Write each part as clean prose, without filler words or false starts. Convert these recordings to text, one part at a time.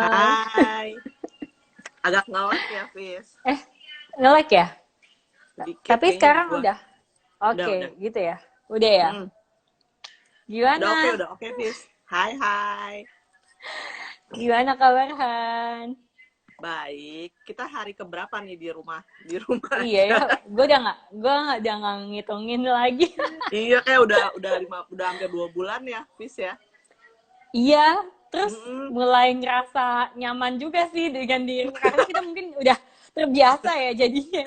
Hai. Hai, agak nge-lag ya, Fis. Eh, nge-lag ya? Sedikit Tapi kayaknya di sekarang gua. udah. Udah, Oke, udah. gitu ya. Udah ya. Mm-mm. Gimana? Udah oke, Fis. Hai, hai. Gimana kabar, Han? Baik. Kita hari keberapa nih di rumah? Di rumah Iya ya, aja. gue udah nggak ngitungin lagi. Iya, kayak udah hampir 2 bulan ya, Fis ya. Iya, terus Mm-mm. mulai ngerasa nyaman juga sih dengan diri karena kita mungkin udah terbiasa ya jadinya.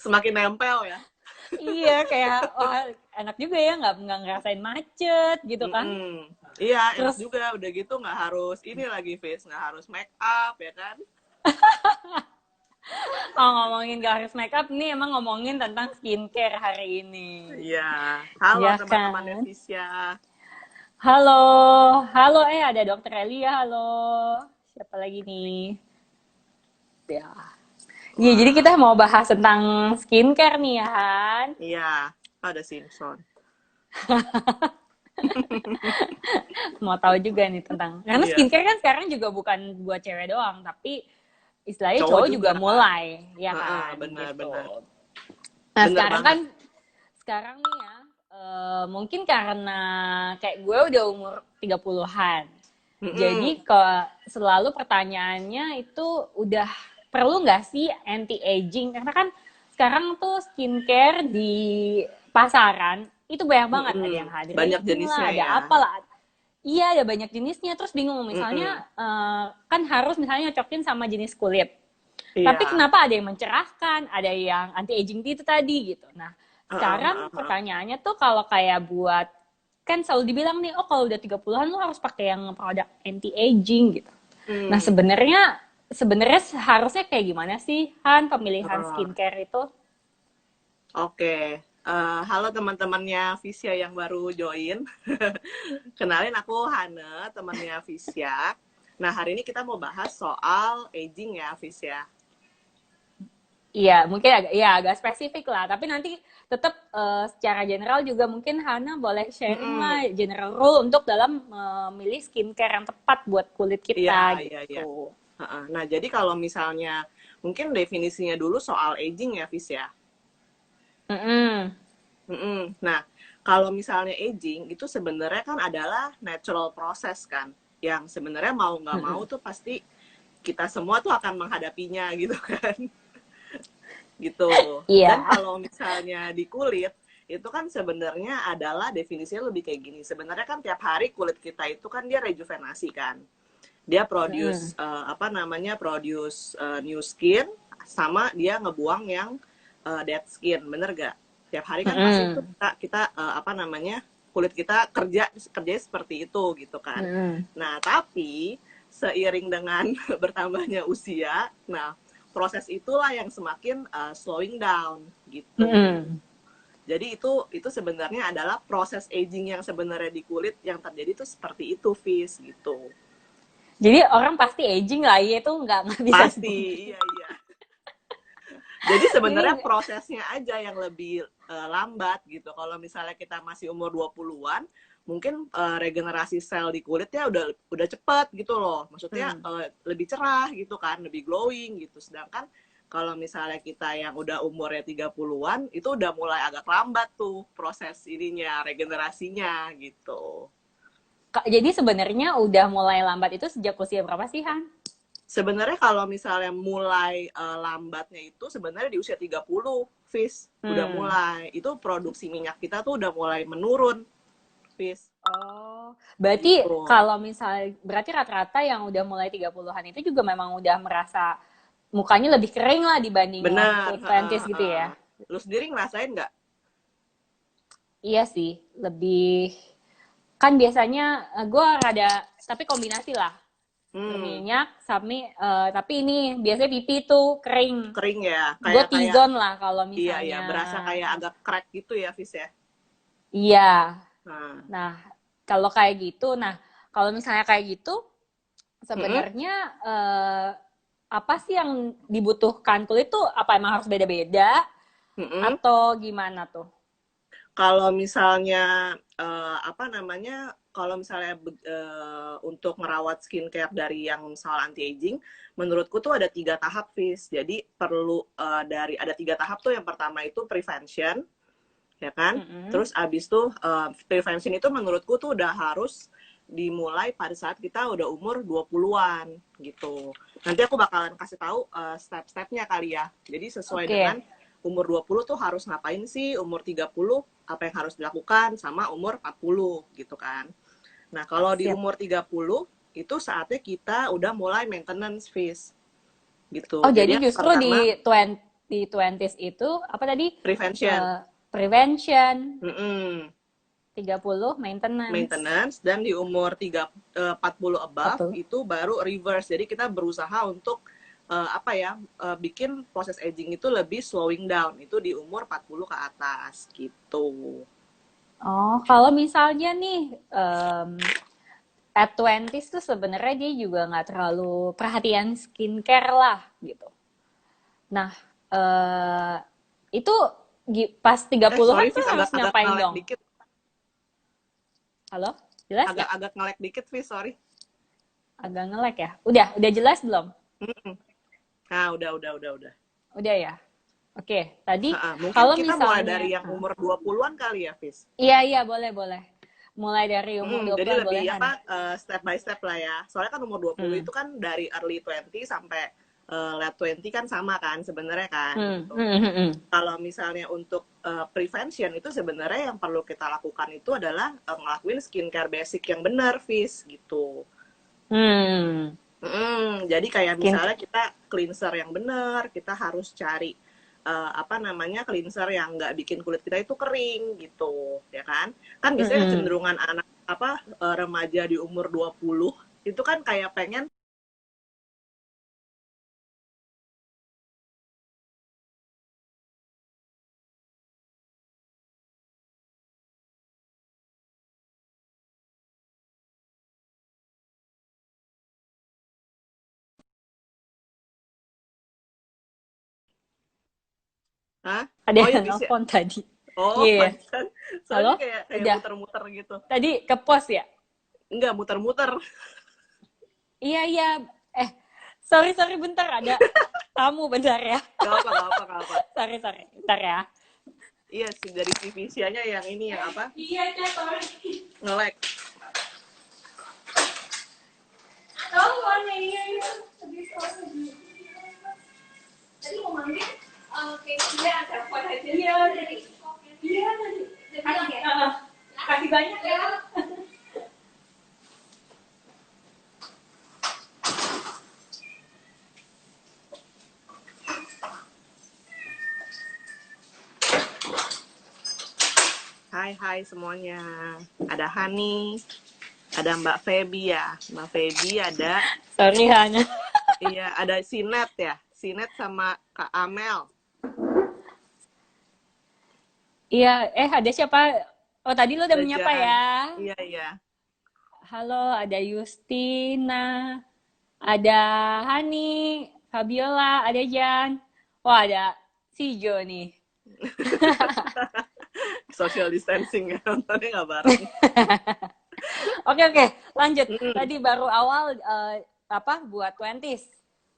Semakin nempel ya. Iya, kayak wah enak juga ya nggak ngerasain macet gitu kan. Mm-mm. Iya, enak Terus juga. Udah gitu nggak harus ini lagi, Fis. Nggak harus make up, ya kan? ngomongin gak harus make up nih emang ngomongin tentang skincare hari ini. Iya. Halo Ya teman-temannya kan? Fisya. Halo, halo ada Dokter Elia, halo. Siapa lagi nih? Ya. Iya, jadi kita Wah, mau bahas tentang skincare nih ya, Han. iya. Ada Simpson. Mau tahu juga nih tentang. Karena Iya. skincare kan sekarang juga bukan buat cewek doang, tapi istilahnya Cowok cowok juga juga. mulai, ya Heeh, kan, gitu. benar-benar. Nah, Bener banget. sekarang nih ya, mungkin karena kayak gue udah umur 30-an. Mm-mm. Jadi selalu pertanyaannya itu udah perlu nggak sih anti-aging? Karena kan sekarang tuh skincare di pasaran itu banyak banget. Ada yang Mm-mm. Banyak hydrating jenisnya lah, ada ya. apalah. Iya, ada banyak jenisnya. Terus bingung Mm-mm. misalnya kan harus misalnya nyocokin sama jenis kulit. Tapi Iya. kenapa ada yang mencerahkan, ada yang anti-aging itu tadi gitu. Nah, Heeh, sekarang heeh, heeh. pertanyaannya tuh kalau kayak buat kan selalu dibilang nih, oh kalau udah 30-an lu harus pakai yang produk anti-aging gitu. Nah, Hmm. sebenarnya harusnya kayak gimana sih Han pemilihan Oh, skincare itu? oke. Halo teman-temannya Visya yang baru join. Kenalin aku Hane, temannya Visya. Nah, hari ini kita mau bahas soal aging ya, Visya. Iya, mungkin agak spesifik lah, tapi nanti tetap secara general juga mungkin Hana boleh sharing lah Mm-mm. general rule untuk dalam memilih skincare yang tepat buat kulit Iya, kita iya, iya. gitu. Heeh. Nah, jadi kalau misalnya mungkin definisinya dulu soal aging ya, Visya. Mm-mm. Mm-mm. Nah, kalau misalnya aging itu sebenarnya kan adalah natural process kan, yang sebenarnya mau nggak mau Mm-mm. tuh pasti kita semua tuh akan menghadapinya gitu kan, gitu. Dan Iya. kalau misalnya di kulit itu kan sebenarnya adalah definisinya lebih kayak gini. Sebenarnya kan tiap hari kulit kita itu kan dia rejuvenasi kan, dia Mm-mm. produce apa namanya produce new skin sama dia ngebuang yang dead skin, bener gak? Tiap hari kan pasti itu Mm-mm. kita apa namanya kulit kita kerjanya seperti itu gitu kan. Mm-mm. Nah tapi seiring dengan bertambahnya usia, nah proses itulah yang semakin slowing down gitu. Mm-mm. Jadi itu sebenarnya adalah proses aging yang sebenarnya di kulit yang terjadi itu seperti itu, Vis, gitu. Jadi orang pasti aging lah, ya itu nggak bisa Pasti, dipungkiri. iya iya. Jadi sebenarnya Jadi prosesnya aja yang lebih lambat gitu. Kalau misalnya kita masih umur 20-an, mungkin regenerasi sel di kulitnya udah cepat gitu loh. Maksudnya mm, lebih cerah gitu kan, lebih glowing gitu. Sedangkan kalau misalnya kita yang udah umurnya 30-an, itu udah mulai agak lambat tuh proses ininya, regenerasinya gitu. jadi sebenarnya udah mulai lambat itu sejak usia berapa sih Han? Sebenarnya kalau misalnya mulai lambatnya itu sebenarnya di usia 30, Fis. Udah Hmm. mulai. Itu produksi minyak kita tuh udah mulai menurun, Fis. Oh, berarti Gitu. kalau misalnya, berarti rata-rata yang udah mulai 30-an itu juga memang udah merasa mukanya lebih kering lah dibanding Bener. waktu 20 gitu Heeh. ya. Lu sendiri ngerasain nggak? Iya sih, lebih, kan biasanya gue rada, tapi kombinasi lah. Hmm, Berminyak, tapi ini biasanya pipi tuh kering. kering ya. Gue Kayak T-zone lah kalau iya iya, misalnya. berasa kayak agak crack gitu ya, Fis ya. Iya. Nah. Nah, kalau kayak gitu, kalau misalnya kayak gitu, Mm-mm. sebenarnya apa sih yang dibutuhkan kulit tuh? Apa emang harus beda-beda Mm-mm. atau gimana tuh? Kalau misalnya apa namanya kalau misalnya untuk merawat skincare dari yang soal anti aging, menurutku tuh ada 3 tahap, Fis. Jadi perlu ada 3 tahap tuh. Yang pertama itu prevention, ya kan? Terus abis tuh prevention itu menurutku tuh udah harus dimulai pada saat kita udah umur 20-an gitu. Nanti aku bakalan kasih tahu step-stepnya kali ya. Jadi sesuai dengan umur 20 tuh harus ngapain sih, umur 30 apa yang harus dilakukan, sama umur 40 gitu kan. Nah, kalau di umur 30 itu saatnya kita udah mulai maintenance phase gitu. Oh, jadi yang justru pertama, di 20s itu apa tadi? prevention. Prevention. Mm-mm. 30 maintenance. Dan di umur 40 above 40. itu baru reverse. Jadi kita berusaha untuk bikin proses aging itu lebih slowing down. Itu di umur 40 ke atas gitu. Oh, kalau misalnya nih at 20s tuh sebenarnya dia juga nggak terlalu perhatian skincare lah gitu. Nah, itu pas 30-an Sorry, tuh Fis, harus agak ngapain ngelek dong? dikit. Halo? Jelas nggak? Agak ngelek dikit, Fis, sorry. Agak ngelek ya? Udah jelas belum? Nah, udah. Udah ya? Oke, tadi Mungkin kalau kita mulai misalnya... dari yang umur 20-an kali ya, Fis? Iya, boleh. Mulai dari umur Jadi 20-an boleh, lebih Han. step by step lah ya. Soalnya kan umur 20 itu kan dari early 20 sampai late 20 kan sama kan sebenarnya kan gitu. Kalau misalnya untuk prevention itu sebenarnya yang perlu kita lakukan itu adalah ngelakuin skincare basic yang benar, Fis, gitu. Jadi kayak misalnya kita cleanser yang benar, kita harus cari cleanser yang nggak bikin kulit kita itu kering gitu, ya kan? Kan biasanya kecenderungan anak remaja di umur 20 itu kan kayak pengen Ada oh ya yang bisa. nelfon tadi. Oh, Iya. pantesan. Soalnya Halo? kayak Udah. muter-muter gitu. Tadi ke pos ya? Enggak, muter-muter. Iya. Sorry, bentar. Ada tamu bentar ya. Gak apa. Sorry. Bentar ya. Iya sih, dari TV nya yang ini yang apa? Iya, sorry. Nge-lag. Iya. Tadi mau manggil, kayaknya telepon aja. Iya, tadi. Kasih banyak ya. Hai semuanya. Ada Hani, ada Mbak Feby ya. Mbak Feby ada. Sorry Hana. Iya, ada Sinet ya. Sinet sama Kak Amel. Iya, ada siapa? Oh, tadi lo udah menyapa ya. Iya. Halo, ada Justina, ada Hani, Fabiola, ada Jan. Wah, ada si Jo nih. Social distancing ya, nontonnya nggak bareng. Oke, lanjut. Tadi baru awal buat 20s.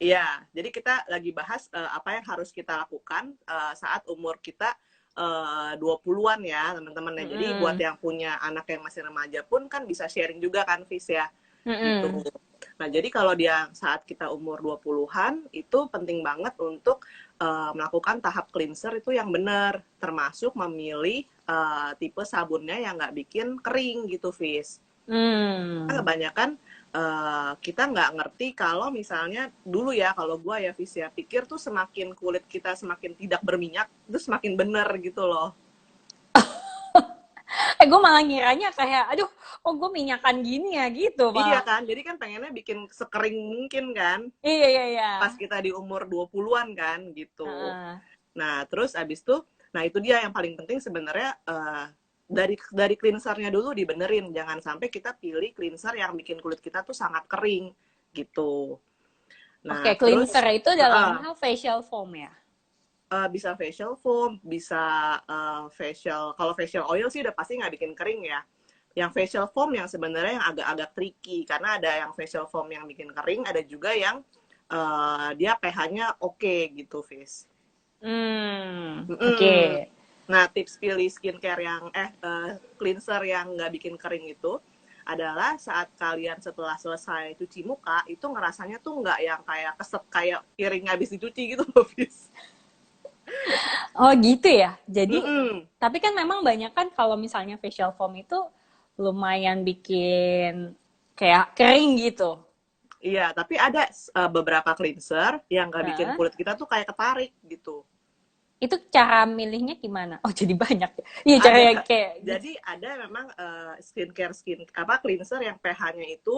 Iya, jadi kita lagi bahas apa yang harus kita lakukan saat umur kita 20-an ya, teman-teman. Jadi buat yang punya anak yang masih remaja pun kan bisa sharing juga kan, Fis ya. Gitu. Nah, jadi kalau dia saat kita umur 20-an itu penting banget untuk melakukan tahap cleanser itu yang benar, termasuk memilih tipe sabunnya yang nggak bikin kering gitu, Fis. Kebanyakan kita nggak ngerti kalau misalnya dulu ya, kalau gue ya, Fis ya, pikir tuh semakin kulit kita semakin tidak berminyak, itu semakin bener gitu loh. Gue malah ngiranya kayak, aduh, gue minyakan gini ya gitu, Pak. Iya kan, jadi kan pengennya bikin sekering mungkin kan. Iya. Pas kita di umur 20-an kan, gitu. Nah, terus abis itu, nah itu dia yang paling penting sebenarnya, dari cleansernya dulu dibenerin. Jangan sampai kita pilih cleanser yang bikin kulit kita tuh sangat kering, gitu. Nah, Oke, cleanser itu dalam hal facial foam ya? Bisa facial foam, bisa facial, kalau facial oil sih udah pasti nggak bikin kering ya. yang facial foam yang sebenarnya yang agak-agak tricky karena ada yang facial foam yang bikin kering, ada juga yang dia pH-nya oke gitu, Fis. Oke. Nah, tips pilih skincare yang cleanser yang nggak bikin kering itu adalah saat kalian setelah selesai cuci muka itu ngerasanya tuh nggak yang kayak keset kayak piring habis dicuci gitu loh, Fis. Oh gitu ya. Jadi, Mm-mm. tapi kan memang banyak kan kalau misalnya facial foam itu lumayan bikin kayak kering gitu. Iya, tapi ada beberapa cleanser yang nggak bikin Heeh. kulit kita tuh kayak ketarik gitu. Itu cara milihnya gimana? Oh jadi banyak ya. Iya cara Ada. yang kayak gitu. Jadi ada memang cleanser yang pH-nya itu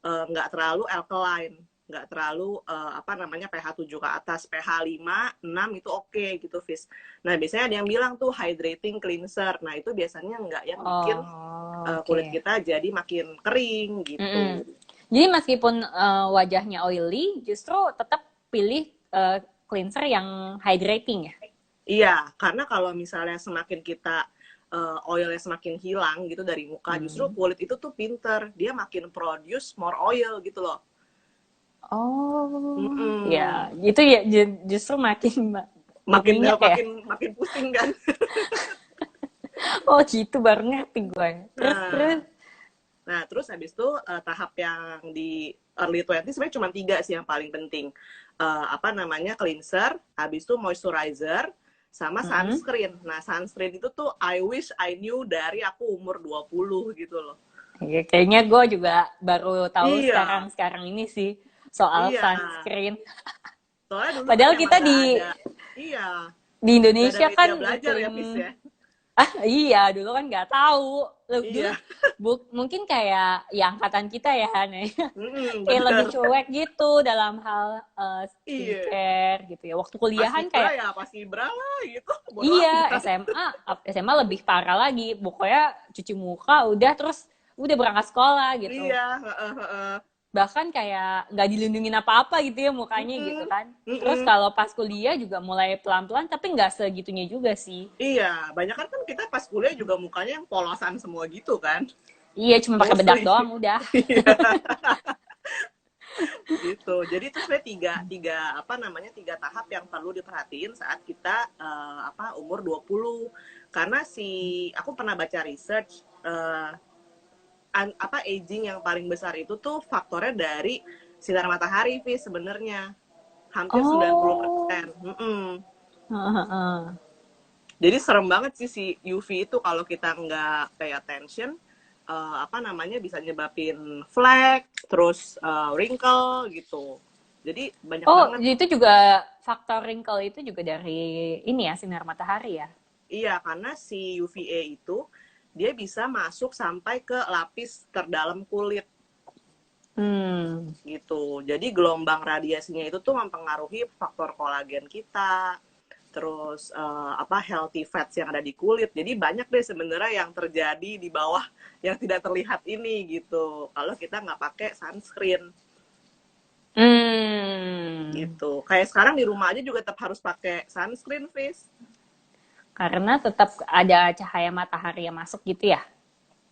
nggak terlalu alkaline, nggak terlalu apa namanya pH 7 ke atas, pH 5, 6 itu oke gitu, Fis. Nah, biasanya ada yang bilang tuh hydrating cleanser. Nah, itu biasanya nggak yang bikin Oh, kulit oke. kita jadi makin kering Mm-mm. gitu. Jadi meskipun wajahnya oily, justru tetap pilih cleanser yang hydrating ya. Iya, karena kalau misalnya semakin kita oilnya semakin hilang gitu dari muka, justru Hmm. kulit itu tuh pinter, dia makin produce more oil gitu loh. Oh, ya, Mm-mm. itu ya justru makin Makin berminyak ya. makin makin pusing kan. Oh, gitu baru ngerti gue. Terus terus. Nah, nah terus habis itu tahap yang di early 20 sebenarnya cuma 3 sih yang paling penting. Apa namanya cleanser, habis itu moisturizer, sama Mm-mm. sunscreen. Nah, sunscreen itu tuh I wish I knew dari aku umur 20 gitu loh. Ya, kayaknya gue juga baru tahu Iya, sekarang ini sih soal iya. sunscreen. Soalnya dulu kan Padahal emang kita nggak ada, iya, di nggak ada Indonesia kan media belajar ya, iklim. Fis ya. Iya, dulu kan nggak tahu. Dulu Iya, mungkin kayak ya angkatan kita ya, Hane. Kayak lebih bener. cuek gitu dalam hal Iya, skincare gitu ya. Waktu pas kuliahan Ibra kayak ya, pas Ibra lah gitu, bodo iya, amat. SMA lebih parah lagi. Pokoknya cuci muka udah terus udah berangkat sekolah gitu. Iya, heeh, heeh. Bahkan kayak nggak dilindungin apa-apa gitu ya mukanya gitu Mm-mm, kan. Terus mm-mm. kalau pas kuliah juga mulai pelan-pelan tapi nggak segitunya juga sih. Iya, banyak kan kita pas kuliah juga mukanya yang polosan semua gitu kan, Iya, cuma pakai bedak mostly. doang udah. Iya, gitu. Jadi itu sebenarnya tiga apa namanya tiga tahap yang perlu diperhatiin saat kita apa umur 20. Karena aku pernah baca research apa aging yang paling besar itu tuh faktornya dari sinar matahari, Vi, sebenarnya. Hampir 90%. Oh. Mm-mm. Heeh. Jadi serem banget sih si UV itu kalau kita nggak pay attention, apa namanya bisa nyebabin flek, terus wrinkle gitu. Jadi banyak Oh, banget. itu juga faktor wrinkle itu juga dari ini ya, sinar matahari ya. Iya, karena si UVA itu dia bisa masuk sampai ke lapis terdalam kulit Hmm. gitu. Jadi gelombang radiasinya itu tuh mempengaruhi faktor kolagen kita, terus apa healthy fats yang ada di kulit. Jadi banyak deh sebenarnya yang terjadi di bawah yang tidak terlihat ini gitu. Kalau kita nggak pakai sunscreen Hmm. gitu. Kayak sekarang di rumah aja juga tetap harus pakai sunscreen, face. Karena tetap ada cahaya matahari yang masuk gitu ya.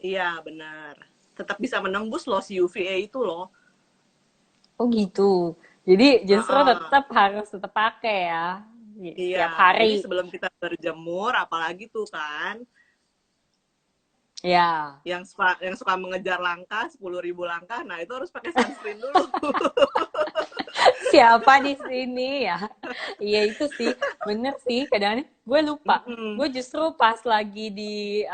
Iya, benar. Tetap bisa menembus loh si UVA itu loh. Oh gitu. Jadi justru Uh-uh. tetap pakai ya Iya, setiap jadi hari. sebelum kita berjemur, apalagi tuh kan, Ya. yang suka mengejar langkah 10.000 langkah, nah itu harus pakai sunscreen dulu. Siapa di sini ya? Iya itu sih, bener sih. Kadang gue lupa. Mm-mm. Gue justru pas lagi di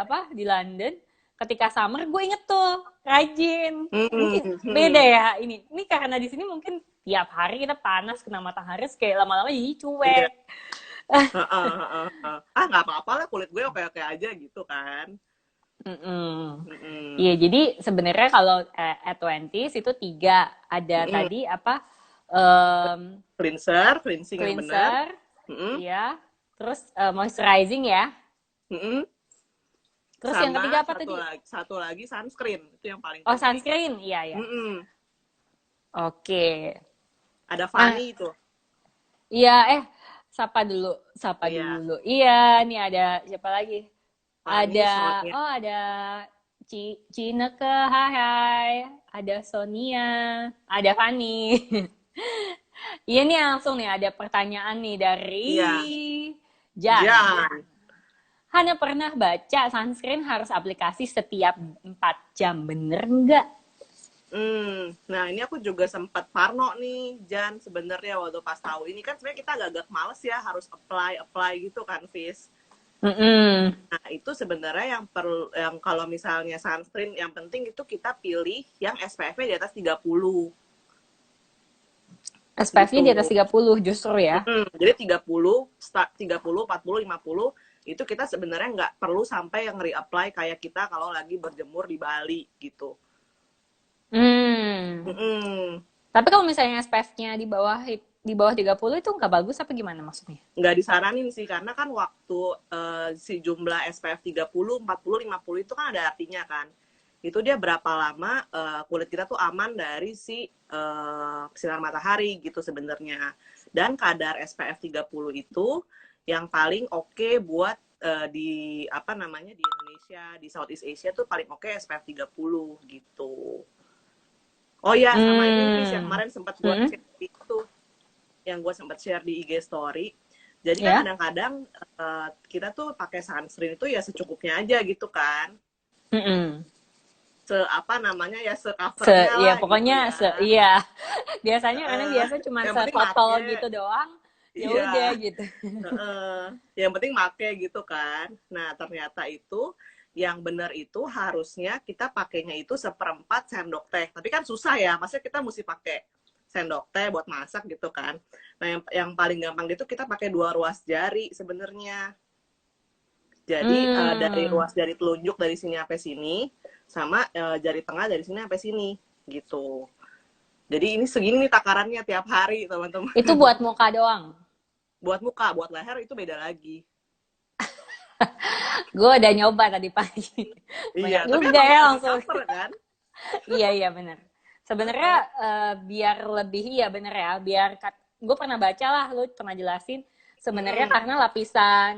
London, ketika summer gue inget tuh rajin. Mungkin beda Mm-mm. ya ini. Ini karena di sini mungkin tiap hari kita panas kena matahari, terus kayak lama-lama jadi Iya. cuek. Heeh, heeh, heeh. Ah, nggak apa-apa lah, kulit gue oke-oke aja gitu kan. Mm-mm. Iya, Mm-mm. jadi sebenarnya kalau at 20 itu tiga. Ada Mm-mm. tadi apa? em, Cleansing yang benar. Cleanser, Mm-mm. iya. Terus moisturizing ya. Mm-mm. Terus yang Sama ketiga apa satu tadi? lagi, satu lagi sunscreen itu yang paling Oh, penting. sunscreen. Iya, ya. Mm-mm. Oke. Ada Ah, Fanny itu. iya, sapa dulu. Sapa Iya, dulu. Iya, nih ada siapa lagi? Ada, Fanny Sonia. oh ada Cineke, hai hai. Ada Sonia, ada Fani. Iya nih langsung nih ada pertanyaan nih dari Iya, Jan. Jan. Hana pernah baca sunscreen harus aplikasi setiap 4 jam, bener nggak? Nah ini aku juga sempat parno nih, Jan. Sebenarnya waktu pas tahu ini kan sebenarnya kita agak-agak males ya harus apply gitu kan, Fis. Mm-mm. Nah itu sebenarnya yang perlu, yang kalau misalnya sunscreen yang penting itu kita pilih yang SPF-nya di atas 30 SPF-nya di atas gitu. 30 justru ya. Jadi 30, start 30, 40, 50 itu kita sebenarnya nggak perlu sampai yang reapply kayak kita kalau lagi berjemur di Bali gitu. Hmm. Mm-mm. Tapi kalau misalnya SPF-nya di bawah 30 itu nggak bagus apa gimana maksudnya? Nggak disaranin sih karena kan waktu si jumlah SPF 30, 40, 50 itu kan ada artinya kan. Itu dia berapa lama kulit kita tuh aman dari si sinar matahari gitu sebenarnya. Dan kadar SPF 30 itu yang paling oke buat di apa namanya di Indonesia, di Southeast Asia tuh paling oke SPF 30 gitu. Oh ya, sama ini Fis yang Hmm. kemarin sempat gue Hmm. share itu, yang gue sempat share di IG story. Jadi kan Ya. kadang-kadang kita tuh pakai sunscreen itu ya secukupnya aja gitu kan. Mm-mm. Se apa namanya ya se covernya Ya lah gitu pokoknya ya. iya. Biasanya karena biasa cuma Yang penting setotol make, gitu doang. Ya udah iya. gitu. Yang penting make gitu kan. Nah ternyata itu yang benar itu harusnya kita pakainya itu seperempat sendok teh. Tapi kan susah ya, maksudnya kita mesti pakai sendok teh buat masak gitu kan. Nah yang paling gampang itu kita pakai 2 ruas jari sebenarnya. Jadi dari Hmm. ruas jari telunjuk dari sini sampai sini, sama jari tengah dari sini sampai sini, gitu. Jadi ini segini nih takarannya tiap hari, teman-teman. Itu buat muka doang. Buat muka, buat leher itu beda lagi. Gue udah nyoba tadi pagi. Iya, Banyak tapi kan juga masih ya ke langsung. cover kan? Iya iya bener. Sebenarnya biar lebih iya bener ya. Gue pernah baca lah, lu pernah jelasin. Sebenarnya Mm-mm. karena lapisan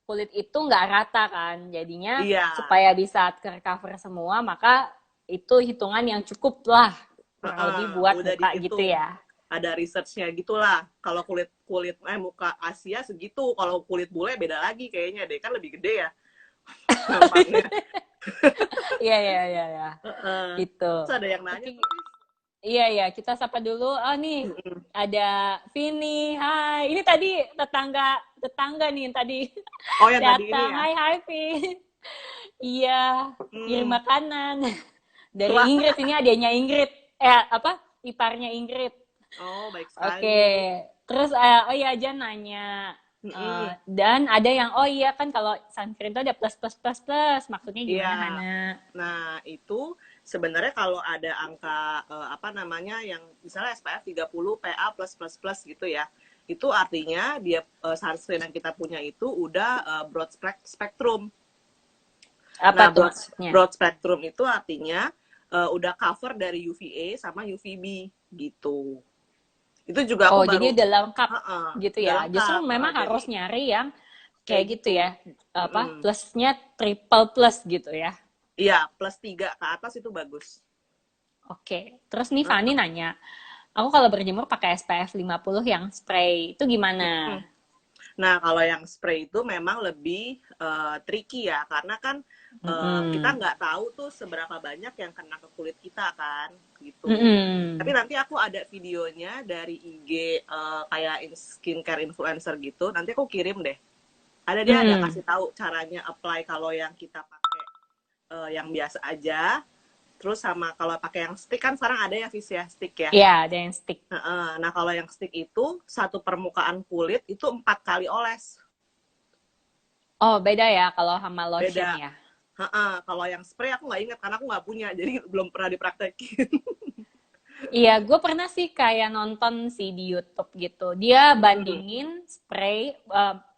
kulit itu nggak rata kan, jadinya Iya, supaya bisa tercover semua, maka itu hitungan yang cukup lah kurang lebih buat udah muka gitu dihitung. ya. Ada research-nya gitulah. Kalau kulit kulit muka Asia segitu, kalau kulit bule beda lagi kayaknya deh, kan lebih gede ya gampangnya. Iya iya iya iya. Gitu. Terus ada yang nanya Oke, tuh, iya ya, kita sapa dulu. Oh nih, Fis. ada Vini. Hai. Ini tadi tetangga tetangga nih yang tadi Oh yang tadi ini datang. ya? Hai hai Vin. Iya, kirim Hmm. makanan. Dari Wah, Ingrid ini adanya Ingrid. Apa? Iparnya Ingrid. oh baik Oke. sekali. Terus oh iya aja nanya. Mm-mm. Dan ada yang oh iya kan kalau sunscreen itu ada plus plus plus plus. Maksudnya Iya. gimana Hana? Nah, itu sebenarnya kalau ada angka apa namanya yang misalnya SPF 30 PA plus plus plus gitu ya. Itu artinya dia sunscreen yang kita punya itu udah broad spectrum. Apa Nah, tuh maksudnya? broad spectrum itu artinya udah cover dari UVA sama UVB gitu. Itu juga aku Oh, baru jadi udah lengkap gitu udah ya. Justru lengkap. memang Jadi harus nyari yang kayak kayak gitu gitu. ya. Apa? Mm-mm. Plusnya triple plus gitu ya. Iya, plus 3 ke atas itu bagus. Oke. Terus nih Fani nanya, aku kalau berjemur pakai SPF 50 yang spray, itu gimana? Nah, kalau yang spray itu memang lebih tricky ya, karena kan kita Mm-mm. nggak tahu tuh seberapa banyak yang kena ke kulit kita kan, gitu. Tapi Mm-mm. nanti aku ada videonya dari IG kayak skincare influencer gitu, nanti aku kirim deh. Ada dia ada Mm-mm. kasih tahu caranya apply kalau yang kita pakai yang biasa aja. Terus sama kalau pakai yang stick kan sekarang ada ya Vis ya, stick ya. Iya, ada yang stick. Nah, kalau yang stick itu satu permukaan kulit itu 4 kali oles. Oh, beda ya kalau sama lotion Beda. ya. Kalau yang spray aku nggak ingat karena aku nggak punya, jadi belum pernah dipraktekin. Iya, gue pernah sih kayak nonton sih di YouTube gitu. Dia bandingin spray,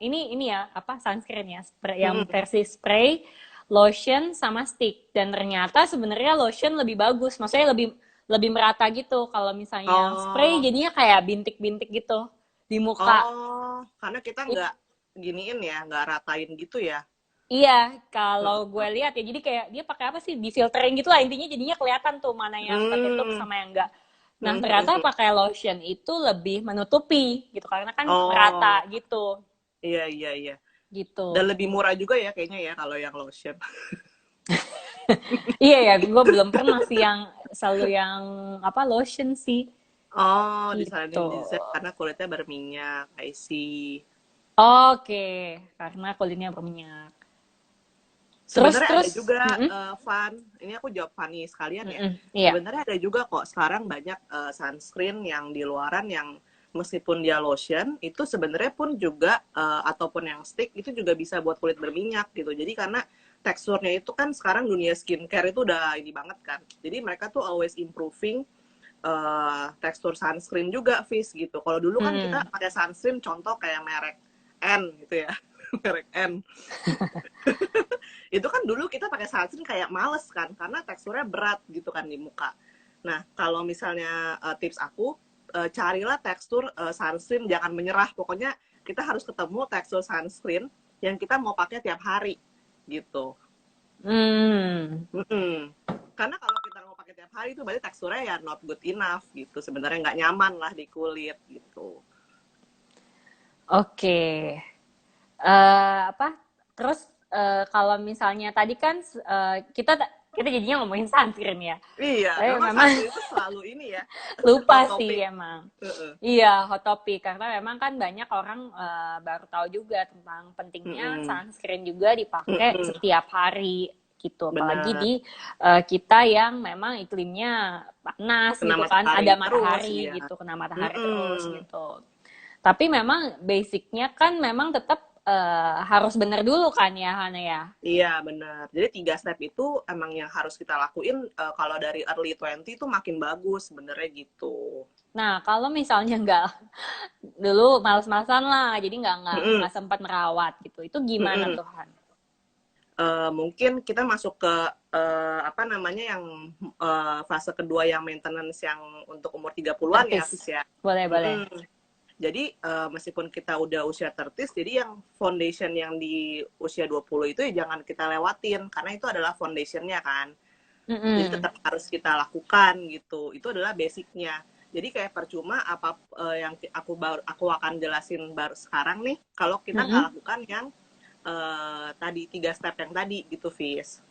ini ya apa sunscreen ya, spray, yang versi spray, lotion sama stick. Dan ternyata sebenarnya lotion lebih bagus, maksudnya lebih lebih merata gitu. Kalau misalnya yang spray Oh, jadinya kayak bintik-bintik gitu di muka. oh, karena kita nggak giniin ya, nggak ratain gitu ya. Iya, kalau gue lihat ya, jadi kayak dia pakai apa sih? Di filtering gitu lah intinya, jadinya kelihatan tuh mana yang ketutup Hmm. sama yang enggak. Nah, Hmm, hmm, ternyata hmm. pakai lotion itu lebih menutupi gitu karena kan Oh, merata gitu. iya iya iya. Dan Gitu. lebih murah juga ya kayaknya ya kalau yang lotion. Iya ya, gue belum pernah sih yang selalu yang apa lotion sih Oh, gitu. disaranin desain karena kulitnya berminyak, I see. Oke, karena kulitnya berminyak. Terus Sebenarnya ada terus, juga mm-mm, Van, ini aku jawab Fanny sekalian ya. mm-mm, iya. Sebenarnya ada juga kok sekarang banyak sunscreen yang di luaran yang meskipun dia lotion itu sebenarnya pun juga ataupun yang stick itu juga bisa buat kulit berminyak gitu. Jadi karena teksturnya itu kan sekarang dunia skincare itu udah ini banget kan. Jadi mereka tuh always improving tekstur sunscreen juga, Fis gitu. Kalau dulu kan Hmm. kita pakai sunscreen contoh kayak merek N gitu ya, merek N. Itu kan dulu kita pakai sunscreen kayak males kan, karena teksturnya berat gitu kan di muka. Nah, kalau misalnya tips aku, carilah tekstur sunscreen, jangan menyerah. Pokoknya kita harus ketemu tekstur sunscreen yang kita mau pakai tiap hari gitu. Hmm. Mm-mm. Karena kalau kita mau pakai tiap hari itu berarti teksturnya ya not good enough gitu. Sebenarnya nggak nyaman lah di kulit gitu. Oke. Apa? Terus kalau misalnya tadi kan kita jadinya ngomongin sunscreen ya. Iya, Tapi memang memang sunscreen itu selalu ini ya, hot lupa sih topic. emang. Uh-uh. Iya, hot topic karena memang kan banyak orang baru tahu juga tentang pentingnya Mm-mm. sunscreen juga dipakai Mm-mm. setiap hari gitu. Apalagi Benar. di kita yang memang iklimnya panas Kena gitu kan, matahari ada terus, matahari iya. gitu, kena matahari terus Mm-mm. gitu. Tapi memang basicnya kan memang tetap harus benar dulu kan ya Hana ya. Iya, benar. Jadi 3 step itu emang yang harus kita lakuin kalau dari early 20 itu makin bagus sebenarnya gitu. Nah kalau misalnya nggak dulu males-malesan lah, jadi Mm-mm. nggak sempat merawat gitu, itu gimana Mm-mm. tuh Han? Mungkin kita masuk ke apa namanya yang fase kedua yang maintenance yang untuk umur 30-an ya, Tertis, Fis ya. boleh boleh. Mm-mm. Jadi meskipun kita udah usia 30, jadi yang foundation yang di usia 20 itu ya jangan kita lewatin karena itu adalah foundationnya kan. Jadi Mm-mm. tetap harus kita lakukan gitu. Itu adalah basicnya. Jadi kayak percuma apa yang aku akan jelasin baru sekarang nih kalau kita nggak Mm-mm. lakukan yang tadi 3 step yang tadi gitu, Fis.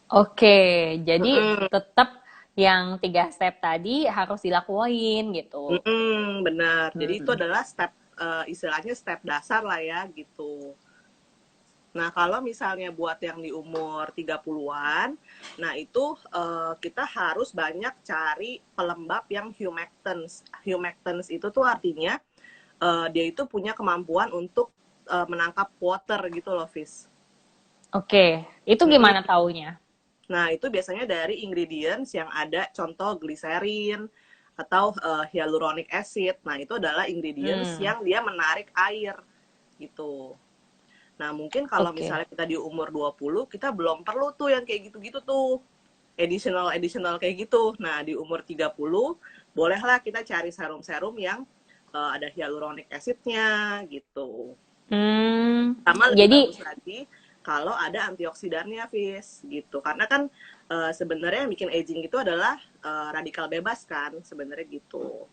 Oke, jadi Mm-mm. tetap yang 3 step tadi harus dilakuin gitu. Mm-mm, benar. Jadi itu Hmm. adalah step istilahnya step dasar lah ya gitu. Nah, kalau misalnya buat yang di umur 30-an, nah itu kita harus banyak cari pelembab yang humectants. Humectants itu tuh artinya dia itu punya kemampuan untuk menangkap water gitu loh, Fis. Oke, itu gimana Mm-mm. taunya? Nah, itu biasanya dari ingredients yang ada contoh glycerin atau hyaluronic acid. Nah, itu adalah ingredients Hmm. yang dia menarik air gitu. Nah, mungkin kalau Oke. misalnya kita di umur 20, kita belum perlu tuh yang kayak gitu-gitu tuh. Additional kayak gitu. Nah, di umur 30, bolehlah kita cari serum-serum yang ada hyaluronic acidnya gitu. Hmm. Sama lebih Jadi bagus lagi kalau ada antioksidannya, Fis, gitu. Karena kan sebenarnya yang bikin aging itu adalah radikal bebas kan, sebenarnya gitu.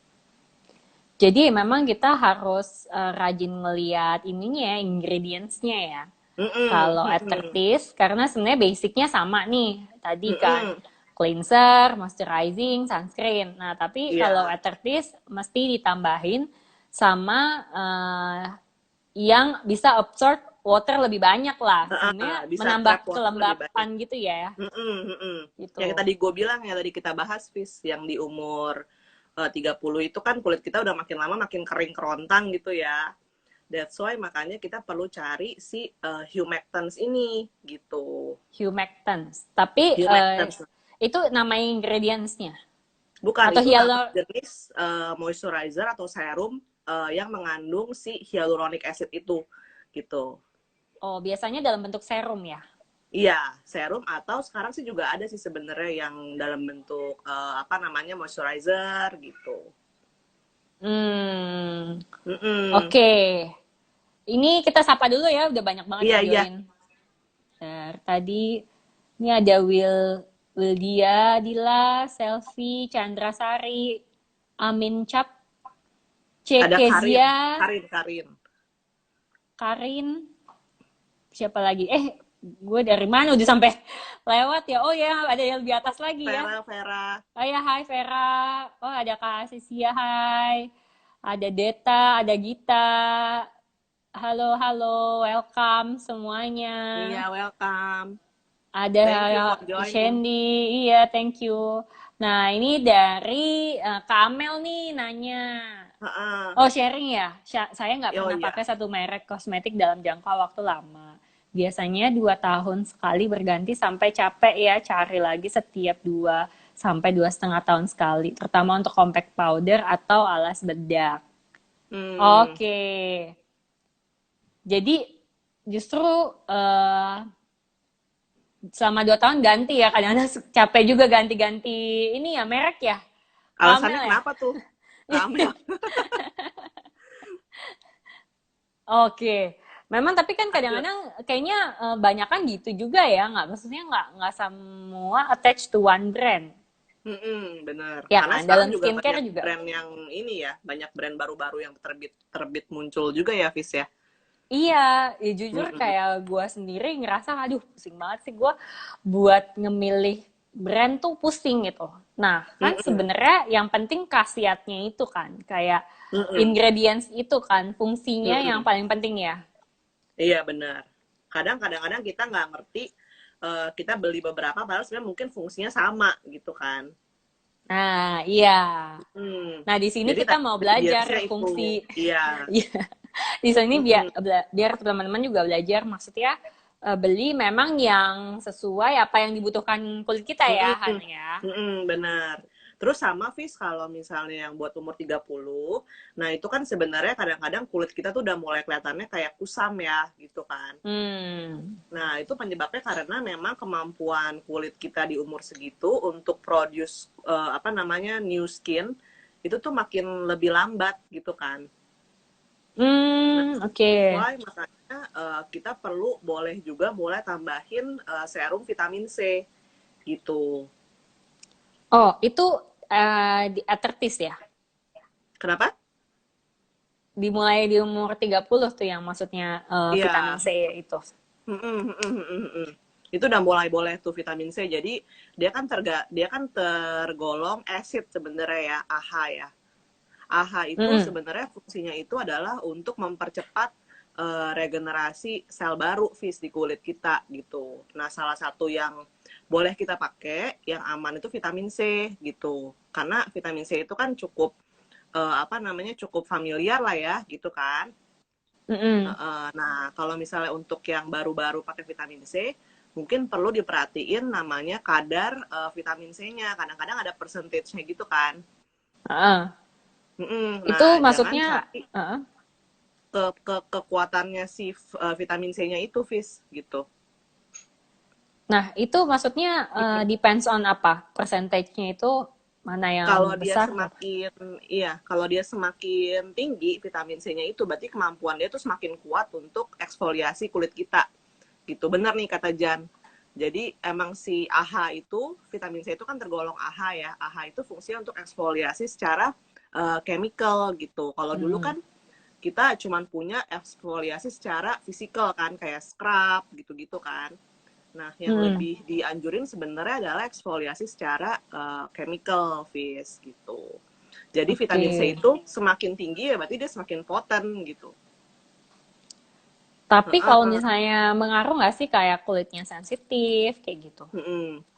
Jadi memang kita harus rajin ngeliat ininya ya, ingredients-nya ya. Mm-mm, Kalau mm-mm, Ethertis, karena sebenarnya basicnya sama nih, tadi kan mm-mm. cleanser, moisturizing, sunscreen. Nah, tapi kalau Iya, Ethertis mesti ditambahin sama yang bisa absorb water lebih banyak lah. Sebenarnya bisa menambah trap water lebih kelembapan banyak. gitu ya, Mm-mm, mm-mm. Yang gitu. tadi gue bilang ya, tadi kita bahas, Fis, yang di umur 30 itu kan kulit kita udah makin lama makin kering kerontang gitu ya. That's why makanya kita perlu cari si humectants ini gitu. Humectants. Tapi Humectants. itu nama ingredients-nya. Bukan, Atau itu nama hyalur, jenis moisturizer atau serum yang mengandung si hyaluronic acid itu gitu. oh biasanya dalam bentuk serum ya. Iya, serum atau sekarang sih juga ada sih sebenarnya yang dalam bentuk apa namanya moisturizer gitu. Hmm, Mm-mm. oke. Ini kita sapa dulu ya, udah banyak banget Iya yang iya, join. Tadi ini ada Wildia, Dila, Selfie, Chandra Sari, Amin Cap, C. Ada Karin, Kezia, Karin. Karin, siapa lagi? Gue dari mana udah sampai lewat ya? Oh ya, ada yang lebih atas lagi ya. Vera. Oh ya, hai Vera. Oh, ada Kak Sisia, hai. Ada Deta, ada Gita. Halo, halo, welcome semuanya. Iya, welcome. Ada Thank you for joining. Shandy, iya thank you. Nah, ini dari Kak Amel nih nanya. Oh, sharing ya? Saya nggak Oh pernah iya. pakai satu merek kosmetik dalam jangka waktu lama. Biasanya 2 tahun sekali berganti sampai capek ya cari lagi setiap 2 sampai 2,5 tahun sekali. Terutama untuk compact powder atau alas bedak. Oke. Jadi justru selama 2 tahun ganti ya. Kadang-kadang capek juga ganti-ganti ini ya merek ya. Alasannya Kamel ya. kenapa tuh? Kamel. Oke. Memang tapi kan kadang-kadang kayaknya banyak kan gitu juga ya, maksudnya nggak semua attached to one brand. Bener. Ya Karena kan, sekarang dalam juga skincare banyak juga. brand yang ini ya, banyak brand baru-baru yang terbit muncul juga ya, Fis ya. Iya, ya jujur Mm-mm. kayak gue sendiri ngerasa, aduh pusing banget sih gue buat ngemilih brand tuh pusing gitu. Nah, kan Mm-mm. sebenarnya yang penting khasiatnya itu kan, kayak Mm-mm. ingredients itu kan, fungsinya yang Mm-mm. paling penting ya. Iya benar. Kadang-kadang kita nggak ngerti, kita beli beberapa padahal sebenarnya mungkin fungsinya sama gitu kan. Nah, iya. Hmm. Nah, di sini Jadi kita mau belajar ingredientsnya itu, fungsi. iya. Iya. Di sini Mm-mm. biar teman-teman juga belajar, maksudnya beli memang yang sesuai apa yang dibutuhkan kulit kita ya, Han Mm-mm. ya. Benar. Terus sama Fis, kalau misalnya yang buat umur 30, nah itu kan sebenarnya kadang-kadang kulit kita tuh udah mulai kelihatannya kayak kusam ya, gitu kan. Hmm. Nah, itu penyebabnya karena memang kemampuan kulit kita di umur segitu untuk produce apa namanya new skin itu tuh makin lebih lambat gitu kan. Nah, Hmm, oke. why makanya kita perlu boleh juga mulai tambahin serum vitamin C gitu. Oh, itu di Atertis ya? Kenapa? Dimulai di umur 30 tuh yang maksudnya vitamin Iya. C itu. Itu udah mulai boleh tuh vitamin C. Jadi dia kan tergolong acid sebenarnya ya, AHA ya. AHA itu Mm-mm. sebenarnya fungsinya itu adalah untuk mempercepat regenerasi sel baru vis di kulit kita gitu. Nah, salah satu yang boleh kita pakai yang aman itu vitamin C gitu. Karena vitamin C itu kan cukup apa namanya cukup familiar lah ya gitu kan. Mm-mm. Nah, kalau misalnya untuk yang baru-baru pakai vitamin C, mungkin perlu diperhatiin namanya kadar vitamin C-nya. Kadang-kadang ada percentage-nya gitu kan. Heeh. Itu Nah, jangan maksudnya, cari heeh. kekuatannya si vitamin C-nya itu, Fis, gitu. Nah, itu maksudnya depends on apa? Percentage-nya itu mana yang Kalau dia besar? semakin, iya, kalau dia semakin tinggi vitamin C-nya itu, berarti kemampuan dia tuh semakin kuat untuk eksfoliasi kulit kita. Gitu, benar nih kata Jan. Jadi emang si AHA itu, vitamin C itu kan tergolong AHA ya. AHA itu fungsinya untuk eksfoliasi secara chemical gitu. Kalau dulu Hmm. kan kita cuma punya eksfoliasi secara fisikal kan, kayak scrub gitu-gitu kan. Nah, yang Hmm. lebih dianjurin sebenarnya adalah eksfoliasi secara chemical, Fis, gitu. Jadi Oke. vitamin C itu semakin tinggi ya berarti dia semakin potent gitu. Tapi kalau Heeh. misalnya mengaruh nggak sih kayak kulitnya sensitif kayak gitu?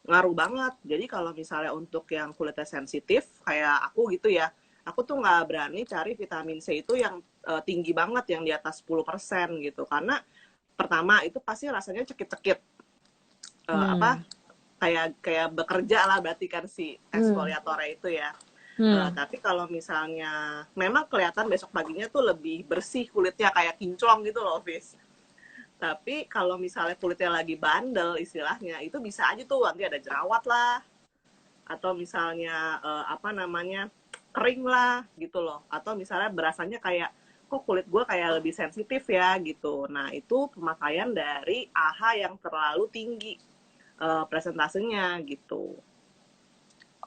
Ngaruh banget. Jadi kalau misalnya untuk yang kulitnya sensitif, kayak aku gitu ya, aku tuh nggak berani cari vitamin C itu yang tinggi banget, yang di atas 10% gitu. Karena pertama itu pasti rasanya cekit-cekit. Apa Hmm. kayak kayak bekerja lah berarti kan si Hmm. eksfoliatornya itu ya. Hmm. Tapi kalau misalnya memang kelihatan besok paginya tuh lebih bersih kulitnya kayak kinclong gitu loh, Fis. Tapi kalau misalnya kulitnya lagi bandel istilahnya, itu bisa aja tuh nanti ada jerawat lah, atau misalnya apa namanya kering lah gitu loh, atau misalnya berasanya kayak kok kulit gue kayak lebih sensitif ya gitu. Nah itu pemakaian dari AHA yang terlalu tinggi presentasenya gitu.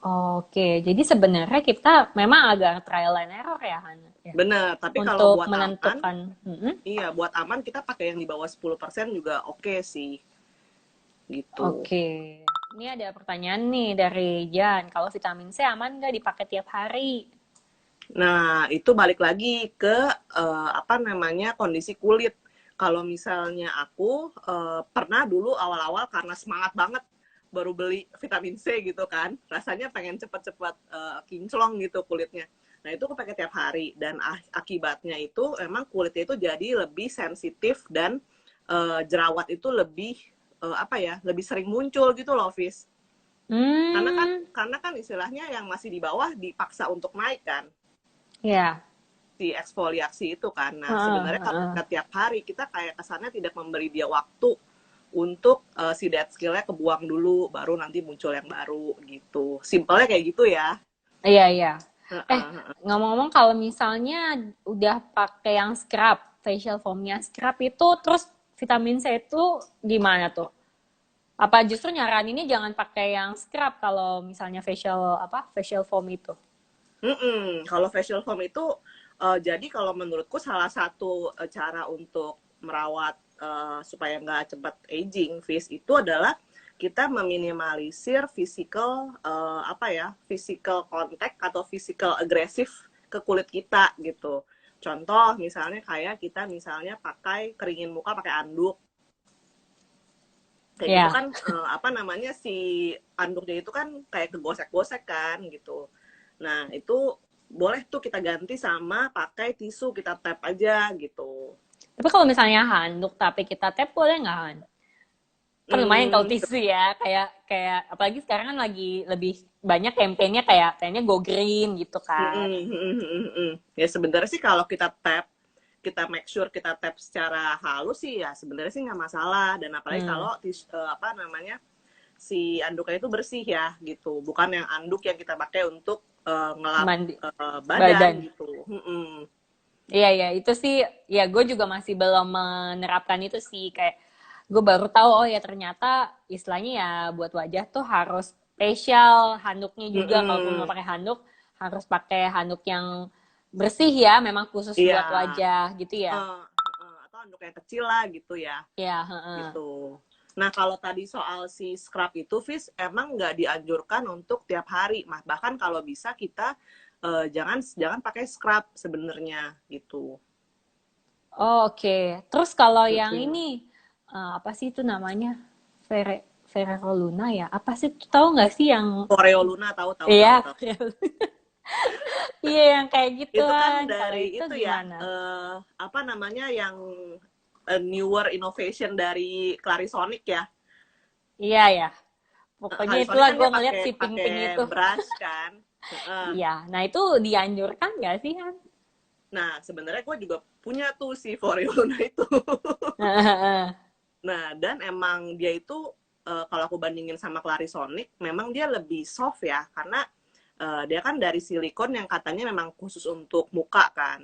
Oke, jadi sebenarnya kita memang agak trial and error ya, Hana, ya, Bener, tapi kalau untuk buat aman, menentukan. iya buat aman kita pakai yang di bawah 10% juga oke sih gitu. Oke, ini ada pertanyaan nih dari Jan. Kalau vitamin C aman nggak dipakai tiap hari? Nah, itu balik lagi ke apa namanya kondisi kulit. Kalau misalnya aku pernah dulu awal-awal karena semangat banget baru beli vitamin C gitu kan, rasanya pengen cepet-cepet kinclong gitu kulitnya. Nah itu aku pakai tiap hari dan akibatnya itu emang kulitnya itu jadi lebih sensitif dan jerawat itu lebih apa ya, lebih sering muncul gitu loh, Fis. Hmm, Karena kan istilahnya yang masih di bawah dipaksa untuk naik kan ya. si eksfoliasi itu kan. Nah, Heeh, sebenarnya kalau heeh. kita tiap hari kita kayak kesannya tidak memberi dia waktu untuk si dead skill-nya kebuang dulu, baru nanti muncul yang baru gitu. Simpelnya kayak gitu ya. Iya, iya. Eh, Heeh. ngomong-ngomong kalau misalnya udah pakai yang scrub, facial foamnya scrub itu, terus vitamin C itu gimana tuh? Apa justru nyaraninnya jangan pakai yang scrub kalau misalnya facial foam itu? Kalau facial foam itu jadi kalau menurutku salah satu cara untuk merawat supaya nggak cepat aging face itu adalah kita meminimalisir physical apa ya physical contact atau physical agresif ke kulit kita gitu. Contoh misalnya kayak kita misalnya pakai keringin muka pakai anduk kayak gitu Ya. kan apa namanya si anduknya itu kan kayak kegosek-gosek kan gitu. Nah, itu boleh tuh kita ganti sama pakai tisu, kita tap aja gitu. Tapi kalau misalnya handuk tapi kita tap boleh nggak, Han? Kan lumayan kalau Hmm, tisu ya, kayak kayak apalagi sekarang kan lagi lebih banyak kampanyenya kayak kayaknya go green gitu kan. Ya sebenarnya sih kalau kita tap, kita make sure kita tap secara halus sih ya sebenarnya sih nggak masalah. Dan apalagi Hmm, kalau apa namanya si anduknya itu bersih ya gitu, bukan yang anduk yang kita pakai untuk ngelap mandi badan badan. gitu. Iya, iya, itu sih, ya gue juga masih belum menerapkan itu sih. Kayak gue baru tahu, oh ya ternyata istilahnya ya buat wajah tuh harus spesial handuknya juga. Kalaupun mau pakai handuk, harus pakai handuk yang bersih ya, memang khusus Iya, buat wajah gitu ya. atau anduk yang kecil lah gitu ya. Ya, heeh. Gitu. Nah, kalau tadi soal si scrub itu, Fis, emang nggak dianjurkan untuk tiap hari. Bahkan kalau bisa kita jangan jangan pakai scrub sebenarnya gitu. Oh, oke. Terus kalau yang Mm-mm. ini, apa sih itu namanya? Ferrero Luna ya? Apa sih? Tahu nggak sih yang, Oreo Luna tahu tahu tahu iya, tahu. iya yang kayak Itu kan gituan. Kalau dari itu itu ya gimana? apa namanya yang newer innovation dari Clarisonic ya. Iya ya. Pokoknya Clarisonic itulah kan gue dia ngeliat pakai si pakai pink-pink itu. brush kan. Heeh. Iya. Nah itu dianjurkan nggak sih, Han? Nah, sebenarnya gue juga punya tuh si Foreo Luna itu. Nah, dan emang dia itu kalau aku bandingin sama Clarisonic, memang dia lebih soft ya, karena dia kan dari silikon yang katanya memang khusus untuk muka kan,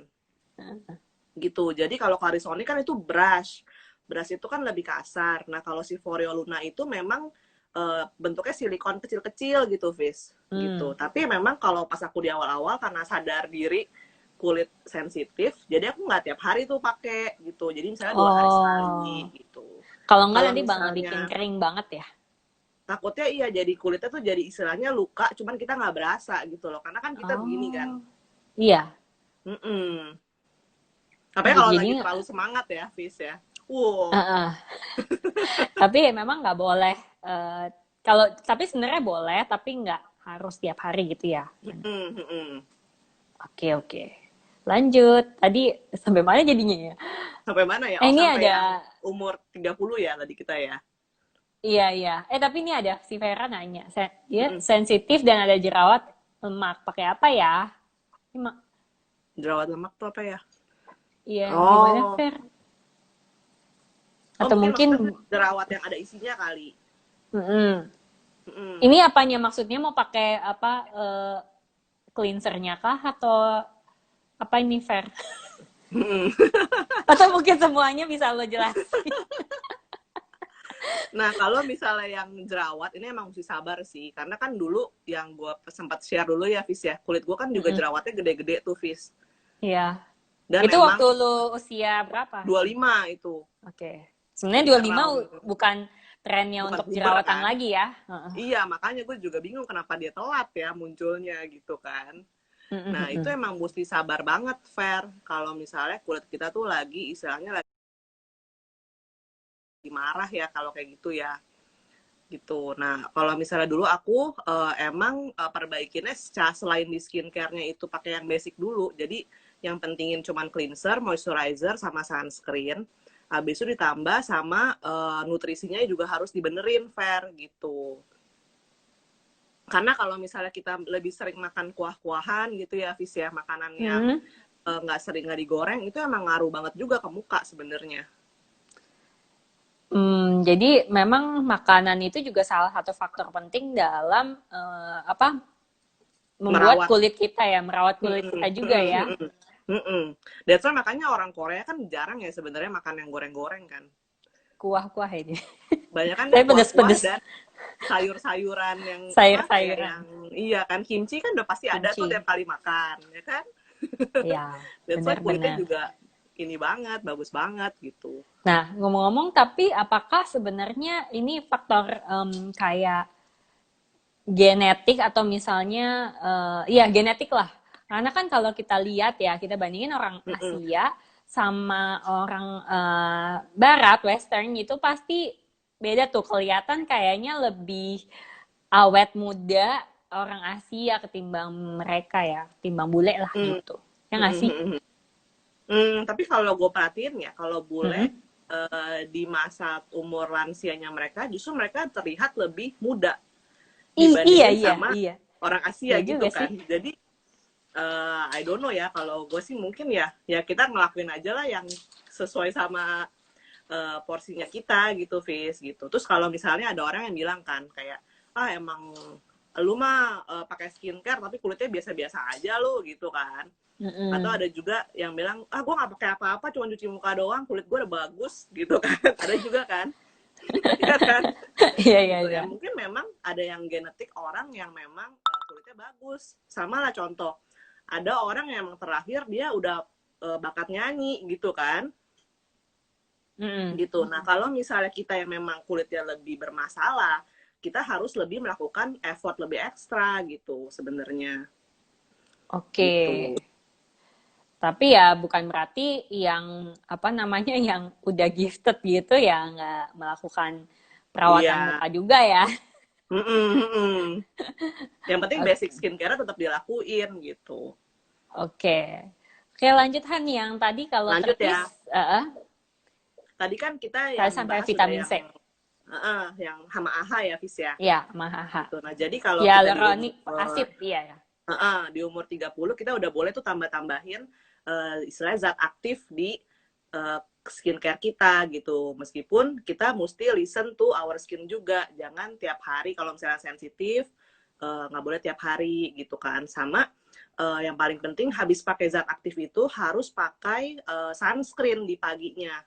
gitu. Jadi kalau Clarisonic kan itu brush, brush itu kan lebih kasar. Nah, kalau si Foreo Luna itu memang bentuknya silikon kecil-kecil gitu, Fis, Hmm. gitu. Tapi memang kalau pas aku di awal-awal karena sadar diri kulit sensitif, jadi aku nggak tiap hari tuh pakai gitu. Jadi misalnya 2 hari sekali Oh. gitu. Kalau nggak Kalau nanti malah bikin misalnya kering banget ya. takutnya iya jadi kulitnya tuh jadi istilahnya luka, cuman kita nggak berasa gitu loh. Karena kan kita begini kan. Oh. Iya. Mm-mm. Tapi Oh, kalau lagi jadi terlalu semangat ya, Fis ya. Wow. uh-uh. Tapi memang nggak boleh. eh, Kalau tapi sebenarnya boleh, tapi nggak harus tiap hari gitu ya. Mm-mm. Oke, oke. Lanjut. Tadi sampai mana jadinya ya? Sampai mana ya? Oh, Ini sampai yang ada, umur 30 ya tadi kita ya. iya, iya. Tapi ini ada si Vera nanya. Dia Mm-mm. sensitif dan ada jerawat lemak. Pakai apa ya? Ini Jerawat lemak tuh apa ya? iya, gimana, Oh, Fer? oh Atau mungkin mungkin, maksudnya jerawat yang ada isinya kali. mm-mm. Mm-mm. Ini apanya maksudnya mau pakai apa cleansernya kah atau apa ini Fer? Mm-mm. Atau mungkin semuanya bisa lo jelasin? Nah, kalau misalnya yang jerawat, ini emang mesti sabar sih. Karena kan dulu yang gue sempat share dulu ya, Fis ya. Kulit gue kan juga Mm-mm. jerawatnya gede-gede tuh, Fis. Iya. Dan Itu emang waktu lo usia berapa? 25 itu. Oke. Sebenarnya Jadi 25 around, bukan trennya bukan untuk puber jerawatan kan. lagi ya. Heeh. Iya, makanya gue juga bingung kenapa dia telat ya munculnya gitu kan. Nah, itu Mm-mm. emang mesti sabar banget, Fer. Kalau misalnya kulit kita tuh lagi, istilahnya lagi marah ya, kalau kayak gitu ya. Gitu. Nah, kalau misalnya dulu aku emang perbaikinnya selain di skincare-nya itu pakai yang basic dulu. Jadi yang pentingin cuman cleanser, moisturizer, sama sunscreen. Habis itu ditambah sama nutrisinya juga harus dibenerin, fair gitu. Karena kalau misalnya kita lebih sering makan kuah-kuahan gitu ya, Fis ya, makanan yang Mm-mm. nggak sering nggak digoreng, itu emang ngaruh banget juga ke muka sebenarnya. Jadi memang makanan itu juga salah satu faktor penting dalam apa membuat Merawat. kulit kita ya, merawat kulit Mm-mm, kita juga mm-mm, ya. mm-mm, mm-mm. That's why makanya orang Korea kan jarang ya sebenarnya makan yang goreng-goreng kan. Kuah-kuah ini. Banyak kan Tapi kuah-kuah pedes-pedes. dan sayur-sayuran yang apa kayak Sayur-sayuran. yang iya kan kimchi kan udah pasti ada tuh tiap Kimchi. kali makan ya kan. Ya, That's why kulitnya benar-benar. juga ini banget, bagus banget gitu. Nah, ngomong-ngomong, tapi apakah sebenarnya ini faktor kayak genetik atau misalnya, ya genetik lah. Karena kan kalau kita lihat ya, kita bandingin orang Mm-mm. Asia sama orang Barat, Western itu pasti beda tuh. Kelihatan kayaknya lebih awet muda orang Asia ketimbang mereka ya, ketimbang bule lah Mm. gitu. Ya nggak sih? Mm-mm. Tapi kalau gue perhatiin ya, kalau bule Mm-mm. di masa umur lansianya mereka, justru mereka terlihat lebih muda dibandingin Iya, sama iya. orang Asia Iya gitu juga sih. kan. Jadi I don't know ya, kalau gue sih mungkin ya kita ngelakuin aja lah yang sesuai sama porsinya kita gitu, Fis gitu. Terus kalau misalnya ada orang yang bilang kan kayak emang lu mah pakai skincare tapi kulitnya biasa-biasa aja lu gitu kan. Atau Mm-mm. ada juga yang bilang gue nggak pakai apa-apa, cuma cuci muka doang, kulit gue udah bagus gitu kan. Ada juga kan. Iya kan, Iya, iya, gitu iya. ya. Mungkin memang ada yang genetik orang yang memang kulitnya bagus. Sama lah contoh, ada orang yang emang terlahir dia udah bakat nyanyi gitu kan, Mm-mm. gitu. Nah, kalau misalnya kita yang memang kulitnya lebih bermasalah, kita harus lebih melakukan effort lebih ekstra gitu sebenarnya, Oke. gitu. Tapi ya bukan berarti yang apa namanya yang udah gifted gitu ya nggak melakukan perawatan Iya. muka juga ya. Mm-mm, mm-mm. Yang penting basic Oke. skincare tetap dilakuin gitu. Oke. Oke, lanjut Han yang tadi kalau Lanjut terkis ya. Tadi kan kita tadi yang sampai bahas sudah vitamin yang C. yang hama aha ya, Fis ya. Ya, mahaha. Gitu. Nah, jadi kalau kita di umur Hyaluronic acid, iya ya. di umur 30 kita udah boleh tuh tambah-tambahin istilahnya zat aktif di skincare kita gitu. Meskipun kita mesti listen to our skin juga. Jangan tiap hari kalau misalnya sensitif nggak boleh tiap hari gitu kan. Sama yang paling penting habis pakai zat aktif itu harus pakai sunscreen di paginya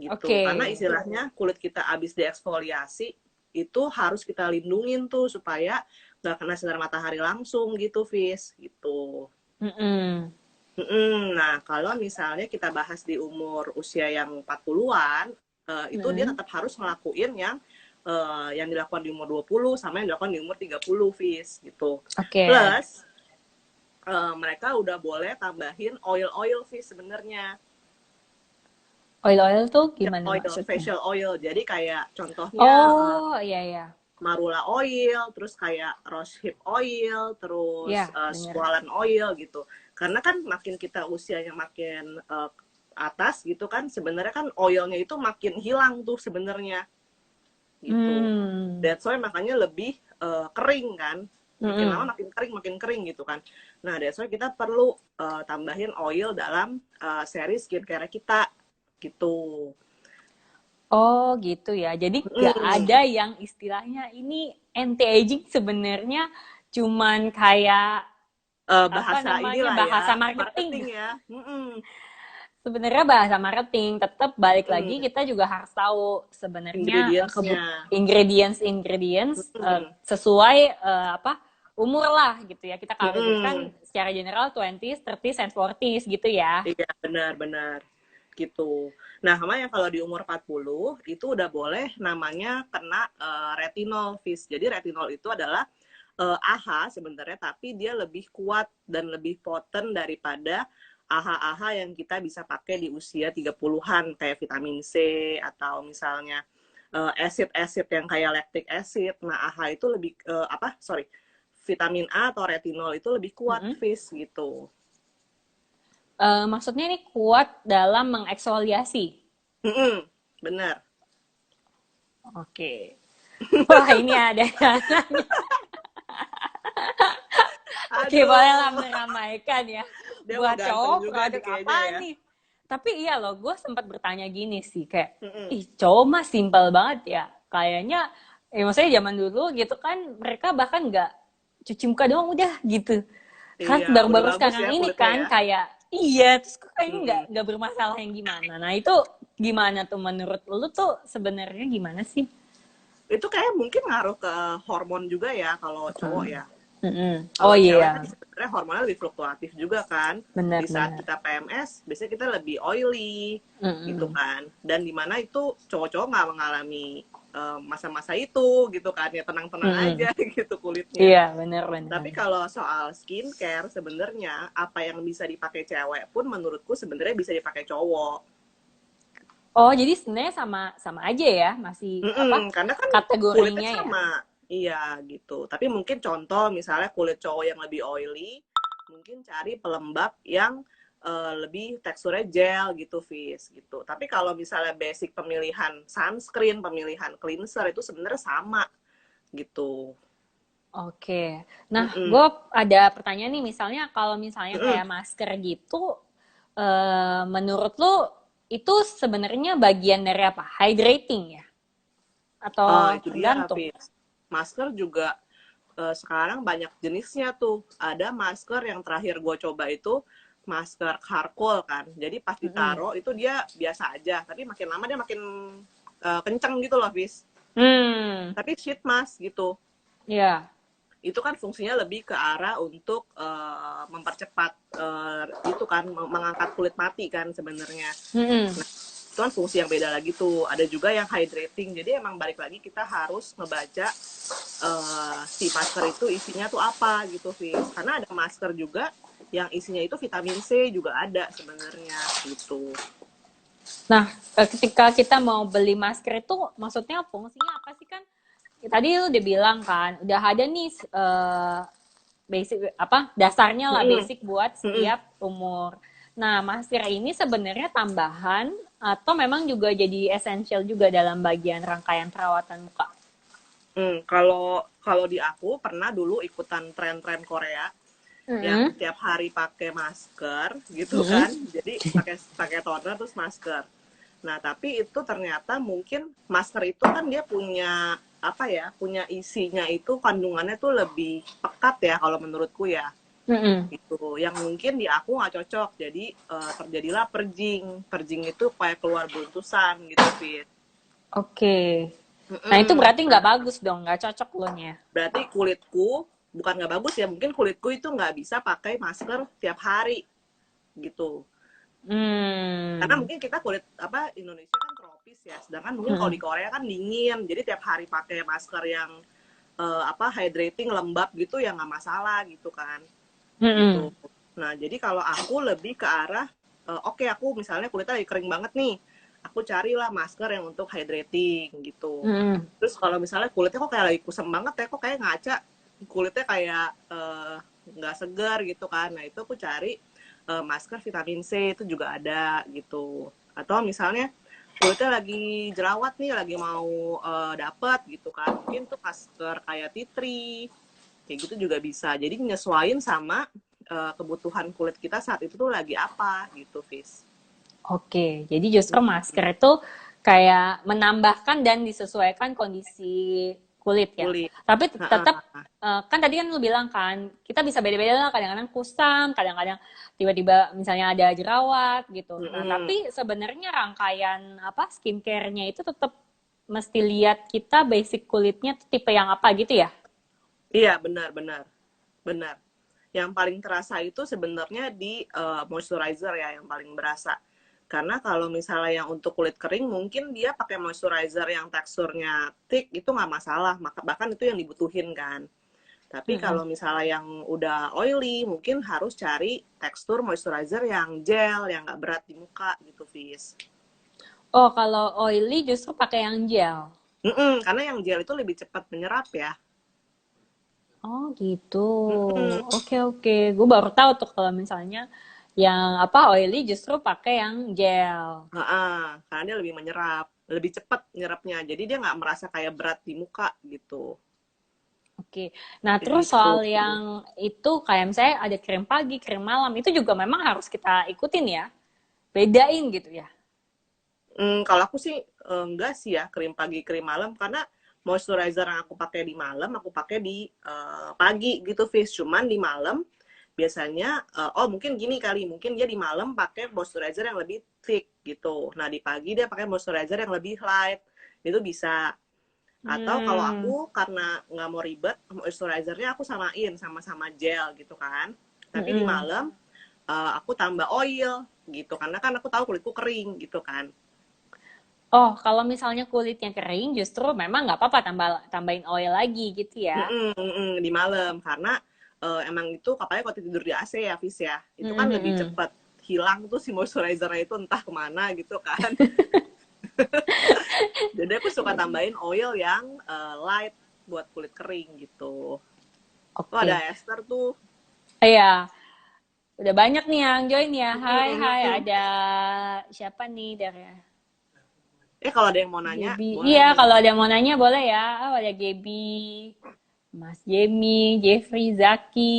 gitu. Oke. Karena istilahnya kulit kita habis dieksfoliasi itu harus kita lindungin tuh supaya nggak kena sinar matahari langsung gitu, Fis, gitu. Mm-mm. Nah, kalau misalnya kita bahas di umur usia yang 40-an, itu dia Mm-mm. tetap harus ngelakuin yang dilakukan di umur 20 sama yang dilakukan di umur 30, Fis, gitu. Oke. Plus, mereka udah boleh tambahin oil-oil, Fis, sebenarnya. Oil-oil tuh gimana Oil, maksudnya? facial oil. Jadi kayak contohnya Oh, iya ya. marula oil, terus kayak rose hip oil, terus Ya, dengar. swollen oil gitu. Karena kan makin kita usianya makin atas gitu kan, sebenarnya kan oilnya itu makin hilang tuh sebenarnya gitu. Hmm. That's why makanya lebih kering kan. Makin lama Mm-mm. makin kering gitu kan. Nah, that's why kita perlu tambahin oil dalam seri skincare kita gitu. Oh gitu ya. Jadi gak Mm. ada yang istilahnya ini anti aging sebenarnya cuman kayak apa bahasa namanya, inilah ya, bahasa marketing. marketing ya. Mm-mm. Sebenarnya bahasa marketing tetap balik lagi Mm-mm. kita juga harus tahu sebenarnya Ingredients-nya. ingredients Mm-mm. sesuai apa umur lah gitu ya. Kita kalau kan Mm-mm. secara general 20s, 30s, and 40s gitu ya. Iya, benar-benar gitu. Nah, sama yang kalau di umur 40 itu udah boleh namanya kena retinol, Fis. Jadi retinol itu adalah AHA sebenarnya, tapi dia lebih kuat dan lebih potent daripada AHA-AHA yang kita bisa pakai di usia 30-an, kayak vitamin C atau misalnya acid-acid yang kayak lactic acid. Nah, AHA itu lebih, vitamin A atau retinol itu lebih kuat, Mm-mm. Fis, gitu. Maksudnya ini kuat dalam mengeksfoliasi. Mm-mm, bener. Oke. Wah, ini ada yang nanya. Oke, bolehlah Aduh, meramaikan ya. dia mau Buat ganteng cowok juga produk nih kayaknya apa ya. nih? Tapi iya loh, gue sempat bertanya gini sih, kayak, Mm-mm. ih cowok mah simpel banget ya. Kayaknya, maksudnya zaman dulu gitu kan, mereka bahkan nggak cuci muka doang udah gitu. Kan Iya, udah baru-baru bagus sekarang ya ini kulitnya kan ya. kayak, iya, terus kok kayaknya Mm-mm. nggak bermasalah yang gimana. Nah itu gimana tuh menurut lu tuh sebenarnya gimana sih? Itu kayak mungkin ngaruh ke hormon juga ya kalau cowok Hmm. ya. Mm-mm. Oh Kalau cewek kan iya, sebenarnya hormonnya lebih fluktuatif juga kan. Di saat benar-benar. kita PMS, biasanya kita lebih oily gitu Mm-mm. kan. Dan dimana itu cowok-cowok nggak mengalami masa-masa itu gitu kan. Ya tenang-tenang Mm-mm. aja gitu kulitnya. Iya, benar-benar. Tapi kalau soal skincare sebenarnya apa yang bisa dipakai cewek pun menurutku sebenarnya bisa dipakai cowok. Oh, jadi sebenarnya sama sama aja ya, masih apa Karena kan kulitnya kategorinya ya? sama. Iya gitu. Tapi mungkin contoh misalnya kulit cowok yang lebih oily, mungkin cari pelembab yang lebih teksturnya gel gitu, Fis gitu. Tapi kalau misalnya basic pemilihan sunscreen, pemilihan cleanser itu sebenarnya sama gitu. Oke. Nah, Mm-mm. gue ada pertanyaan nih, misalnya kalau misalnya Mm-mm. kayak masker gitu, menurut lu itu sebenarnya bagian dari apa? Hydrating ya? Atau Itu dia, tergantung? Fis. Masker juga sekarang banyak jenisnya tuh. Ada masker yang terakhir gue coba itu masker charcoal kan. Jadi pas Mm-mm. ditaruh itu dia biasa aja, tapi makin lama dia makin kenceng gitu loh, Fis. Hmm, Tapi sheet mask gitu. ya. Itu kan fungsinya lebih ke arah untuk mempercepat itu kan mengangkat kulit mati kan sebenarnya. Mm-mm. Nah, itu kan fungsi yang beda lagi tuh. Ada juga yang hydrating. Jadi emang balik lagi kita harus ngebaca si masker itu isinya tuh apa gitu, Fis. Karena ada masker juga yang isinya itu vitamin C juga ada sebenarnya gitu. Nah, ketika kita mau beli masker itu, maksudnya fungsinya apa sih kan? Tadi lu udah bilang kan, udah ada nih basic apa dasarnya lah Mm-mm. basic buat Mm-mm. setiap umur. Nah, masker ini sebenarnya tambahan atau memang juga jadi essential juga dalam bagian rangkaian perawatan muka? Kalau kalau di aku pernah dulu ikutan tren-tren Korea yang Mm-hmm. tiap hari pakai masker gitu kan. Mm-hmm. Jadi pakai pakai toner terus masker. Nah, tapi itu ternyata mungkin masker itu kan dia punya apa ya? Punya isinya itu kandungannya tuh lebih pekat ya kalau menurutku ya. Mm-hmm. Gitu. Yang mungkin di aku nggak cocok. Jadi terjadilah perjing. Perjing itu kayak keluar buntusan gitu, Fit. Oke. Nah, itu berarti Nah, nggak bagus dong, nggak cocok lo nya. berarti kulitku bukan nggak bagus ya, mungkin kulitku itu nggak bisa pakai masker tiap hari gitu. Karena Hmm. mungkin kita kulit apa Indonesia kan tropis ya, sedangkan mungkin kalau Mm-mm. di Korea kan dingin, jadi tiap hari pakai masker yang hydrating lembab gitu ya nggak masalah gitu kan, Mm-mm. gitu. Nah jadi kalau aku lebih ke arah oke, aku misalnya kulitnya lagi kering banget nih, aku carilah masker yang untuk hydrating gitu. Mm-mm. Terus kalau misalnya kulitnya kok kayak lagi kusam banget ya, kok kayak ngaca, kulitnya kayak nggak segar gitu kan, nah itu aku cari masker vitamin C itu juga ada gitu. Atau misalnya kulitnya lagi jerawat nih, lagi mau dapet gitu kan, mungkin tuh masker kayak tea tree kayak gitu juga bisa. Jadi nyesuaiin sama kebutuhan kulit kita saat itu tuh lagi apa gitu, Fis. Oke, jadi justru masker itu kayak menambahkan dan disesuaikan kondisi kulit ya. kulit. Tapi Heeh. tetap kan tadi kan lu bilang kan kita bisa beda-beda lah, kadang-kadang kusam, kadang-kadang tiba-tiba misalnya ada jerawat gitu. Nah, Mm-mm. tapi sebenarnya rangkaian apa skincare-nya itu tetap mesti lihat kita basic kulitnya tuh tipe yang apa gitu ya. Iya, benar, benar, benar. Yang paling terasa itu sebenarnya di moisturizer ya, yang paling berasa. Karena kalau misalnya yang untuk kulit kering, mungkin dia pakai moisturizer yang teksturnya thick, itu nggak masalah. Maka bahkan itu yang dibutuhin kan. Tapi Mm-mm. kalau misalnya yang udah oily, mungkin harus cari tekstur moisturizer yang gel, yang nggak berat di muka gitu, Fis. Oh, kalau oily justru pakai yang gel. Karena yang gel itu lebih cepat menyerap ya. Oh gitu. Mm-mm. Oke oke. Gue baru tahu tuh kalau misalnya yang apa oily justru pakai yang gel. Heeh, karena dia lebih menyerap, lebih cepat nyerapnya. Jadi dia nggak merasa kayak berat di muka gitu. Oke. Nah terus Gitu. soal yang itu kayak misalnya ada krim pagi, krim malam itu juga memang harus kita ikutin ya. Bedain gitu ya. Kalau aku sih enggak sih ya krim pagi, krim malam karena moisturizer yang aku pakai di malam, aku pakai di pagi gitu, Fis. Cuman di malam biasanya, oh mungkin gini kali, mungkin dia di malam pakai moisturizer yang lebih thick gitu. Nah di pagi dia pakai moisturizer yang lebih light, itu bisa. Atau kalau Hmm. aku karena nggak mau ribet, moisturizernya aku samain sama-sama gel gitu kan. Tapi di Mm-mm. malam aku tambah oil gitu, karena kan aku tahu kulitku kering gitu kan. Oh, kalau misalnya kulitnya kering justru memang nggak apa-apa tambahin oil lagi gitu ya. Di malam karena emang itu katanya kalau tidur di AC ya, Fis ya, itu kan lebih Mm-mm. cepat hilang tuh si moisturizernya itu entah kemana gitu kan. Jadi aku suka tambahin oil yang light buat kulit kering gitu. Oh ada Oke. Esther tuh. Iya, udah banyak nih yang join ya. Hai, hai, Mm-mm. ada siapa nih dari Kalau ada yang mau nanya Gaby. boleh Iya, nih. kalau ada yang mau nanya boleh ya. Oh, ada Gaby, Mas Jamie, Jeffrey, Zaki,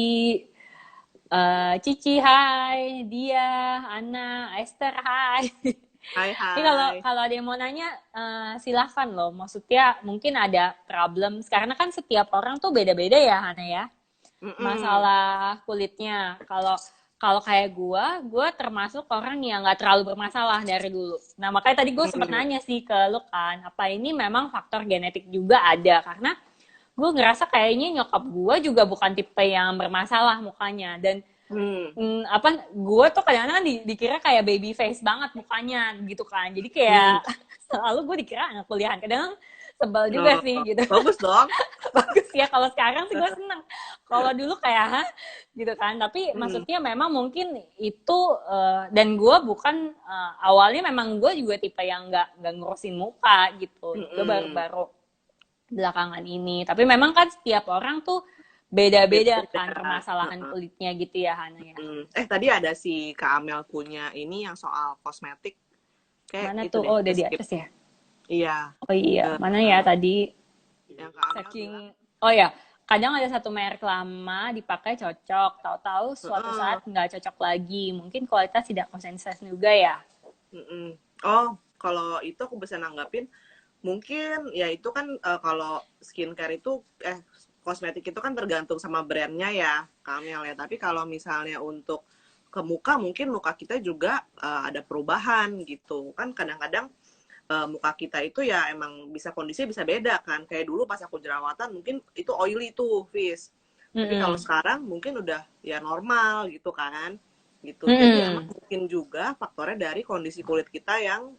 Cici, hai, Dia, Ana, Esther, hai. Hai Ini kalau hai. kalau ada yang mau nanya, silahkan loh. Maksudnya mungkin ada problem. Karena kan setiap orang tuh beda-beda ya, Hana ya. Mm-mm. Masalah kulitnya. Kalau kalau kayak gue termasuk orang yang nggak terlalu bermasalah dari dulu. Nah makanya tadi gue sempat Mm-mm. nanya sih ke lu kan, apa ini memang faktor genetik juga ada? Karena gue ngerasa kayaknya nyokap gue juga bukan tipe yang bermasalah mukanya dan Mm. apa gue tuh kadang-kadang dikira kayak baby face banget mukanya gitu kan. Jadi Mm. kayak selalu gue dikira anak kuliahan. Kadang sebel juga Oh, sih gitu. bagus dong. Bagus ya kalau sekarang sih gue seneng, kalau dulu kayak hah gitu kan, tapi Mm. maksudnya memang mungkin itu dan gue bukan awalnya memang gue juga tipe yang nggak ngurusin muka gitu, gue Mm-mm. baru-baru belakangan ini, tapi memang kan setiap orang tuh beda-beda Beda-beda. kan permasalahan Heeh. kulitnya gitu ya Hana ya. Tadi ada si Kak Amel punya ini yang soal kosmetik. Kayak Mana itu tuh, deh, oh ke udah di skip. atas ya. Iya. Oh iya, Eh, mana ya tadi. yang Kak Amel bilang, Saking, oh ya, kadang ada satu merek lama dipakai cocok, tahu-tahu suatu heeh. saat nggak cocok lagi. Mungkin kualitas tidak konsisten juga ya. Mm-mm. Oh, kalau itu aku bisa nanggapin, mungkin ya itu kan kalau skincare itu kosmetik itu kan tergantung sama brandnya ya, Kamel ya. Tapi kalau misalnya untuk ke muka, mungkin muka kita juga ada perubahan gitu. Kan kadang-kadang muka kita itu ya emang bisa kondisinya bisa beda kan. Kayak dulu pas aku jerawatan mungkin itu oily tuh, Fis. Tapi kalau Mm-mm. sekarang mungkin udah ya normal gitu kan. Gitu. Jadi emang Mm-mm. mungkin juga faktornya dari kondisi kulit kita yang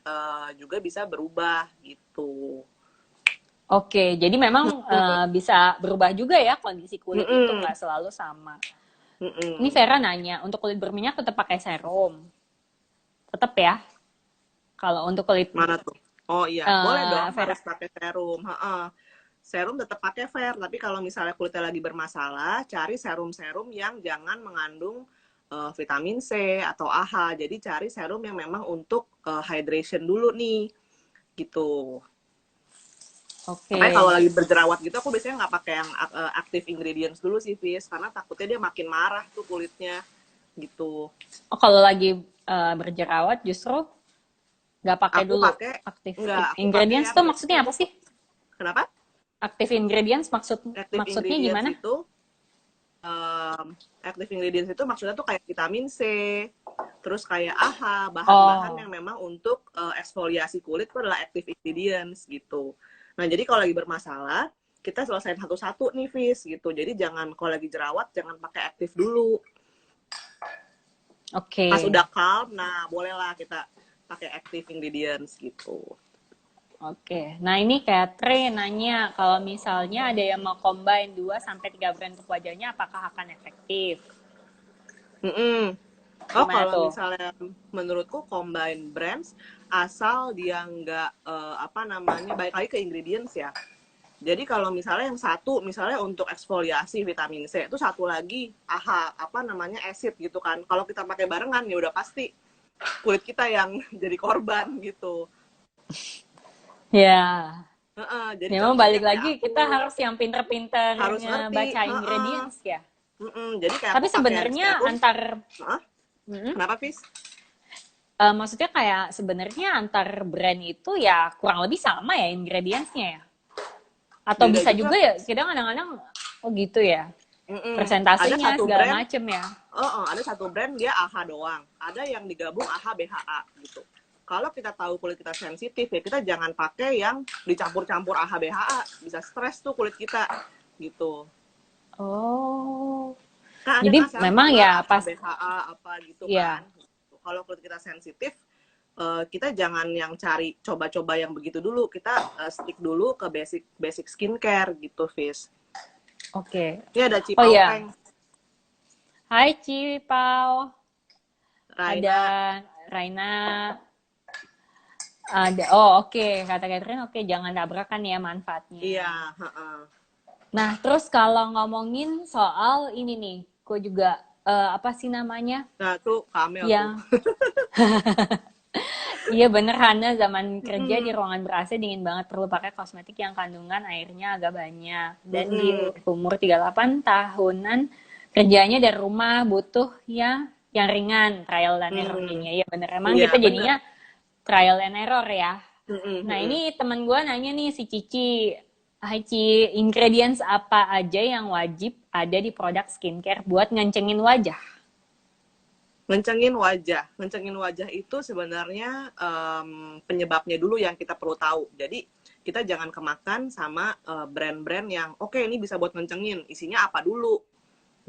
juga bisa berubah gitu. Oke, jadi memang bisa berubah juga ya kondisi kulit itu Mm-mm. nggak selalu sama. Ini Mm-mm. Vera nanya, untuk kulit berminyak tetap pakai serum? Tetap ya? Kalau untuk kulit Mana tuh? Oh iya, boleh dong Vera, harus pakai serum. Heeh. Serum tetap pakai Fer, tapi kalau misalnya kulitnya lagi bermasalah, cari serum-serum yang jangan mengandung vitamin C atau AHA. Jadi cari serum yang memang untuk hydration dulu nih, gitu. Makanya kalau oke. lagi berjerawat gitu, aku biasanya nggak pakai yang active ingredients dulu sih, Fis. Karena takutnya dia makin marah tuh kulitnya, gitu. Oh, kalau lagi berjerawat justru nggak pakai Aku dulu pakai, aktif nggak, aku pakai ingredients yang tuh biasanya maksudnya apa itu, sih? kenapa? Active ingredients Active maksudnya ingredients gimana? itu active ingredients itu maksudnya tuh kayak vitamin C, terus kayak AHA, bahan-bahan Oh, yang memang untuk eksfoliasi kulit itu adalah active ingredients gitu. Nah, jadi kalau lagi bermasalah, kita selesain satu-satu nih, Fis, gitu. Jadi jangan, kalau lagi jerawat, jangan pakai aktif dulu. oke. Pas udah calm, nah bolehlah kita pakai active ingredients gitu. Oke. Nah, ini Catherine nanya kalau misalnya ada yang mau combine 2 sampai 3 brand untuk wajahnya apakah akan efektif? Mm-mm. Oh, Gimana kalau tuh? misalnya menurutku combine brands, asal dia nggak apa namanya, balik lagi ke ingredients ya. Jadi kalau misalnya yang satu, misalnya untuk eksfoliasi vitamin C, itu satu lagi AHA, apa namanya, acid gitu kan. Kalau kita pakai barengan ya udah pasti kulit kita yang jadi korban gitu. Ya, Jadi memang contohnya balik kayak lagi kita aku harus yang pinter-pinter harus ngerti, ngebaca ingredients ya. Jadi kayak Tapi aku pakai sebenarnya serum. antar Hah? mm, Kenapa, Fis? maksudnya kayak sebenarnya antar brand itu ya kurang lebih sama ya ingredientsnya ya. Atau Beda bisa juga, juga ya, Fis. kita kadang-kadang oh gitu ya. Ada Persentasenya satu segala brand, macem ya. ada satu brand dia AHA doang. Ada yang digabung AHA BHA gitu. Kalau kita tahu kulit kita sensitif ya kita jangan pakai yang dicampur-campur AHA BHA, bisa stres tuh kulit kita gitu. Oh. Kan ada Jadi kan sekarang memang keluar ya AHA pas BHA apa gitu kan. ya. Kalau kulit kita sensitif, kita jangan yang cari coba-coba yang begitu dulu. Kita stick dulu ke basic basic skincare gitu, Fis. Oke. Ini ada Oh Cipau ya. Peng, Hai Cipau. Ada Raina. Raina. Ada. Oh oke. Kata Catherine oke. Jangan tabrakan ya manfaatnya. Iya, heeh. Nah terus kalau ngomongin soal ini nih. Gue juga apa sih namanya? Nah, tuh Kamel tuh. Yang iya bener Hana zaman kerja di Mm-mm. ruangan ber-AC dingin banget perlu pakai kosmetik yang kandungan airnya agak banyak dan di Mm-mm. umur 38 tahunan kerjanya dari rumah butuh yang ringan trial dan error Mm. jadinya ya bener emang Iya, kita bener. jadinya trial and error ya. Mm-mm, Nah mm-mm. ini teman gue nanya nih si Cici, Hai Ci, ingredients apa aja yang wajib ada di produk skincare buat ngencengin wajah? Ngencengin wajah itu sebenarnya penyebabnya dulu yang kita perlu tahu. Jadi kita jangan kemakan sama brand-brand yang oke, ini bisa buat ngencengin, isinya apa dulu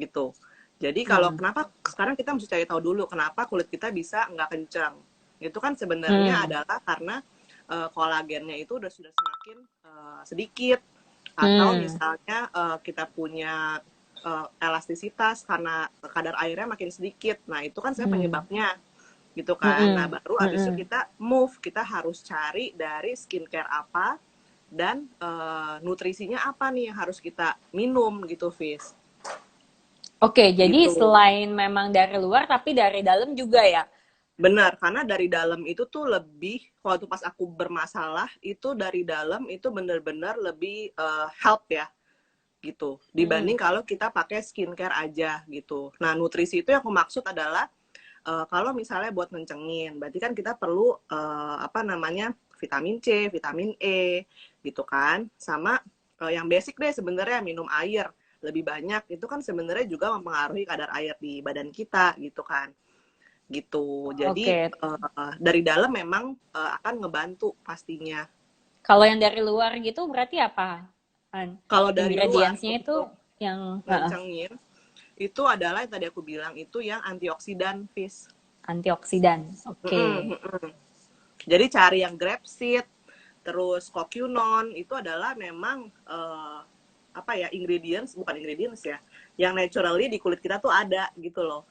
gitu. Jadi kalau Hmm. kenapa sekarang kita mesti cari tahu dulu kenapa kulit kita bisa nggak kencang. Itu kan sebenarnya Hmm. adalah karena kolagennya itu sudah semakin sedikit, atau Hmm. misalnya kita punya elastisitas karena kadar airnya makin sedikit. Nah, itu kan saya Hmm. penyebabnya gitu kan. Nah, Hmm. baru abis itu Hmm. kita move, kita harus cari dari skincare apa dan nutrisinya apa nih yang harus kita minum gitu, Fis. Oke, jadi Gitu. selain memang dari luar, tapi dari dalam juga ya? Benar, karena dari dalam itu tuh lebih, waktu pas aku bermasalah, itu dari dalam itu benar-benar lebih help ya, gitu. Hmm. Dibanding kalau kita pakai skincare aja, gitu. Nah, nutrisi itu yang aku maksud adalah, kalau misalnya buat ngencengin, berarti kan kita perlu, apa namanya, vitamin C, vitamin E, gitu kan. Sama yang basic deh sebenarnya, minum air lebih banyak, itu kan sebenarnya juga mempengaruhi kadar air di badan kita, gitu kan. Gitu. Jadi Oke, dari dalam memang akan ngebantu pastinya. kalau yang dari luar gitu berarti apa? Kalau dari luar Ingredientsnya itu untuk yang ngencengin itu adalah yang tadi aku bilang itu yang antioksidan, Fis. antioksidan. Oke. Jadi cari yang grapeseed, terus kokunon itu adalah memang apa ya, ingredients, bukan ingredients ya, yang naturally di kulit kita tuh ada gitu loh.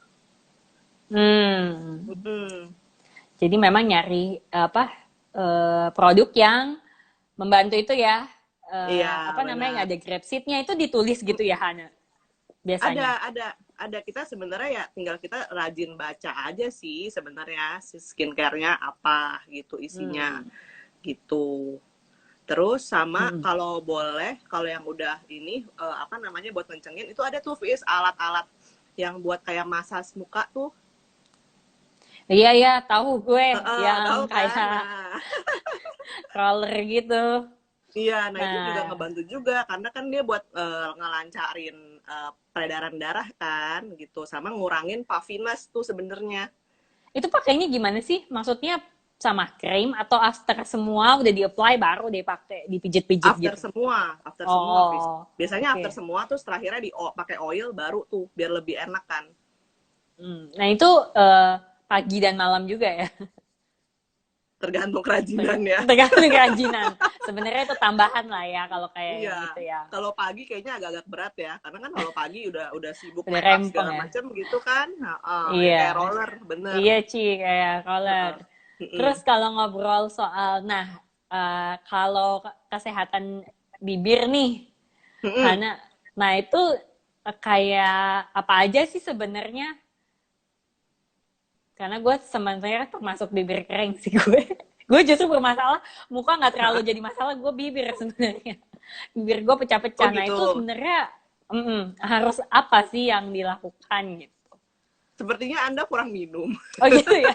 Hmm. Mm-mm. Jadi memang nyari apa produk yang membantu itu ya. Iya, Apa namanya benar. nggak ada grapeseednya itu ditulis gitu ya Hana biasanya. Ada kita sebenarnya ya tinggal kita rajin baca aja sih sebenarnya si skincare-nya apa gitu isinya Hmm. gitu. Terus sama Hmm. kalau boleh kalau yang udah ini apa namanya buat kencengin itu ada tuh Fis alat-alat yang buat kayak masas muka tuh. Iya ya tahu gue Tahu yang kan? kayak Nah, roller gitu. Iya, nah itu juga Nah, ngebantu juga karena kan dia buat ngelancarin peredaran darah kan gitu, sama ngurangin puffiness tuh sebenarnya. itu pakainya gimana sih? Maksudnya sama krim atau after semua udah di-apply baru deh pakai dipijit-pijit gitu? After semua, Fis. Oh, Biasanya oke. after semua terus terakhirnya pakai oil baru tuh biar lebih enak kan. Nah itu pagi dan malam juga ya, Tergantung kerajinan ya. tergantung kerajinan. Sebenarnya itu tambahan lah ya kalau kayak Iya. yang itu ya. Kalau pagi kayaknya agak-agak berat ya, karena kan kalau pagi udah sibuk Udah make up rempong segala ya. macem gitu kan. Nah, ya Iya, kayak roller, bener. iya Ci, kayak color. Heeh. Terus Mm-mm. kalau ngobrol soal, nah kalau kesehatan bibir nih, Mm-mm. Hana, nah itu kayak apa aja sih sebenarnya? Karena gue sebenarnya termasuk bibir kering sih gue. Gue justru bermasalah, muka nggak terlalu jadi masalah, gue bibir sebenarnya. Bibir gue Oh pecah-pecah. Nah gitu. itu sebenarnya harus apa sih yang dilakukan gitu? Sepertinya Anda kurang minum. Oh gitu ya.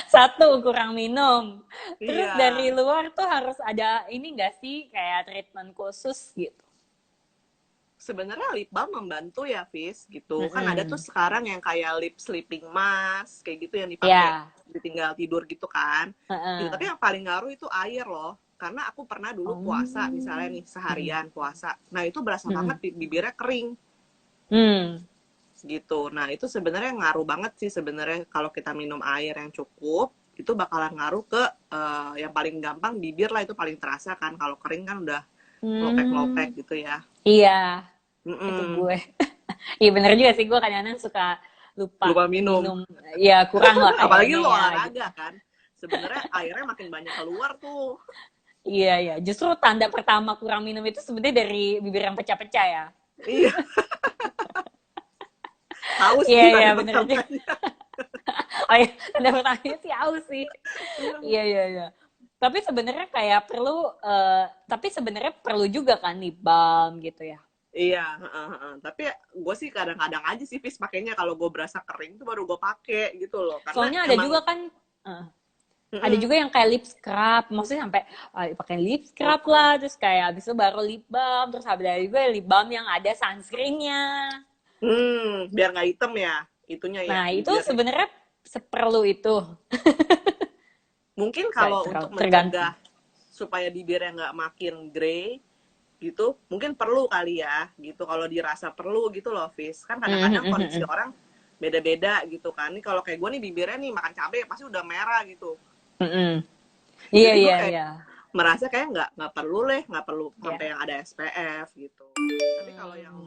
Satu, kurang minum. Terus Iya. dari luar tuh harus ada ini nggak sih kayak treatment khusus gitu? Sebenarnya lip balm membantu ya, Fis, gitu. Kan ada tuh Mm-mm. sekarang yang kayak lip sleeping mask, kayak gitu yang dipakai Ya. ditinggal tidur gitu kan. Gitu. Tapi Heeh. yang paling ngaruh itu air loh. Karena aku pernah dulu Oh. puasa, misalnya nih Mm-mm. seharian puasa. Nah itu berasa banget Mm-mm. bibirnya kering Hmm. gitu. Nah itu sebenarnya ngaruh banget sih sebenarnya kalau kita minum air yang cukup itu bakalan ngaruh ke yang paling gampang bibir lah itu paling terasa kan. Kalau kering kan udah Hmm. ngelopek-ngelopek gitu ya. Iya, itu Mm-mm. gue. Iya bener juga sih gue kadang-kadang suka lupa Lupa minum. minum. Ya kurang lah Apalagi kayaknya lu ya gitu. olahraga kan. Sebenarnya airnya makin banyak keluar tuh. Iya iya. Justru tanda pertama kurang minum itu sebenarnya dari bibir yang pecah-pecah ya. Iya, haus Iya sih iya tanda bener juga. pertamanya. Oh iya, tanda pertamanya sih aus sih. Iya iya iya. Tapi sebenarnya kayak perlu, tapi sebenarnya perlu juga kan lip balm gitu ya. Iya, tapi gue sih kadang-kadang aja sih Fis pakainya kalau gue berasa kering tuh baru gue pakai gitu loh. Karena Soalnya ada emang juga kan, eh, ada mm-mm. juga yang kayak lip scrub, maksudnya sampai pakai lip scrub Oh. lah, terus kayak abis itu baru lip balm, terus ada juga lip balm yang ada sunscreennya. Biar nggak hitam ya, itunya ya Nah itu bibirnya. sebenarnya seperlu itu, Mungkin nggak kalau untuk tergantung. mencegah supaya bibirnya nggak makin grey gitu, mungkin perlu kali ya gitu. Kalau dirasa perlu gitu loh, Fis. Kan kadang-kadang kondisi orang beda-beda gitu kan. Nih kalau kayak gue nih bibirnya nih makan cabai pasti udah merah gitu. Iya Jadi gue iya kayak iya. merasa kayak nggak perlu nggak perlu sampai Ya. yang ada SPF gitu. Tapi kalau yang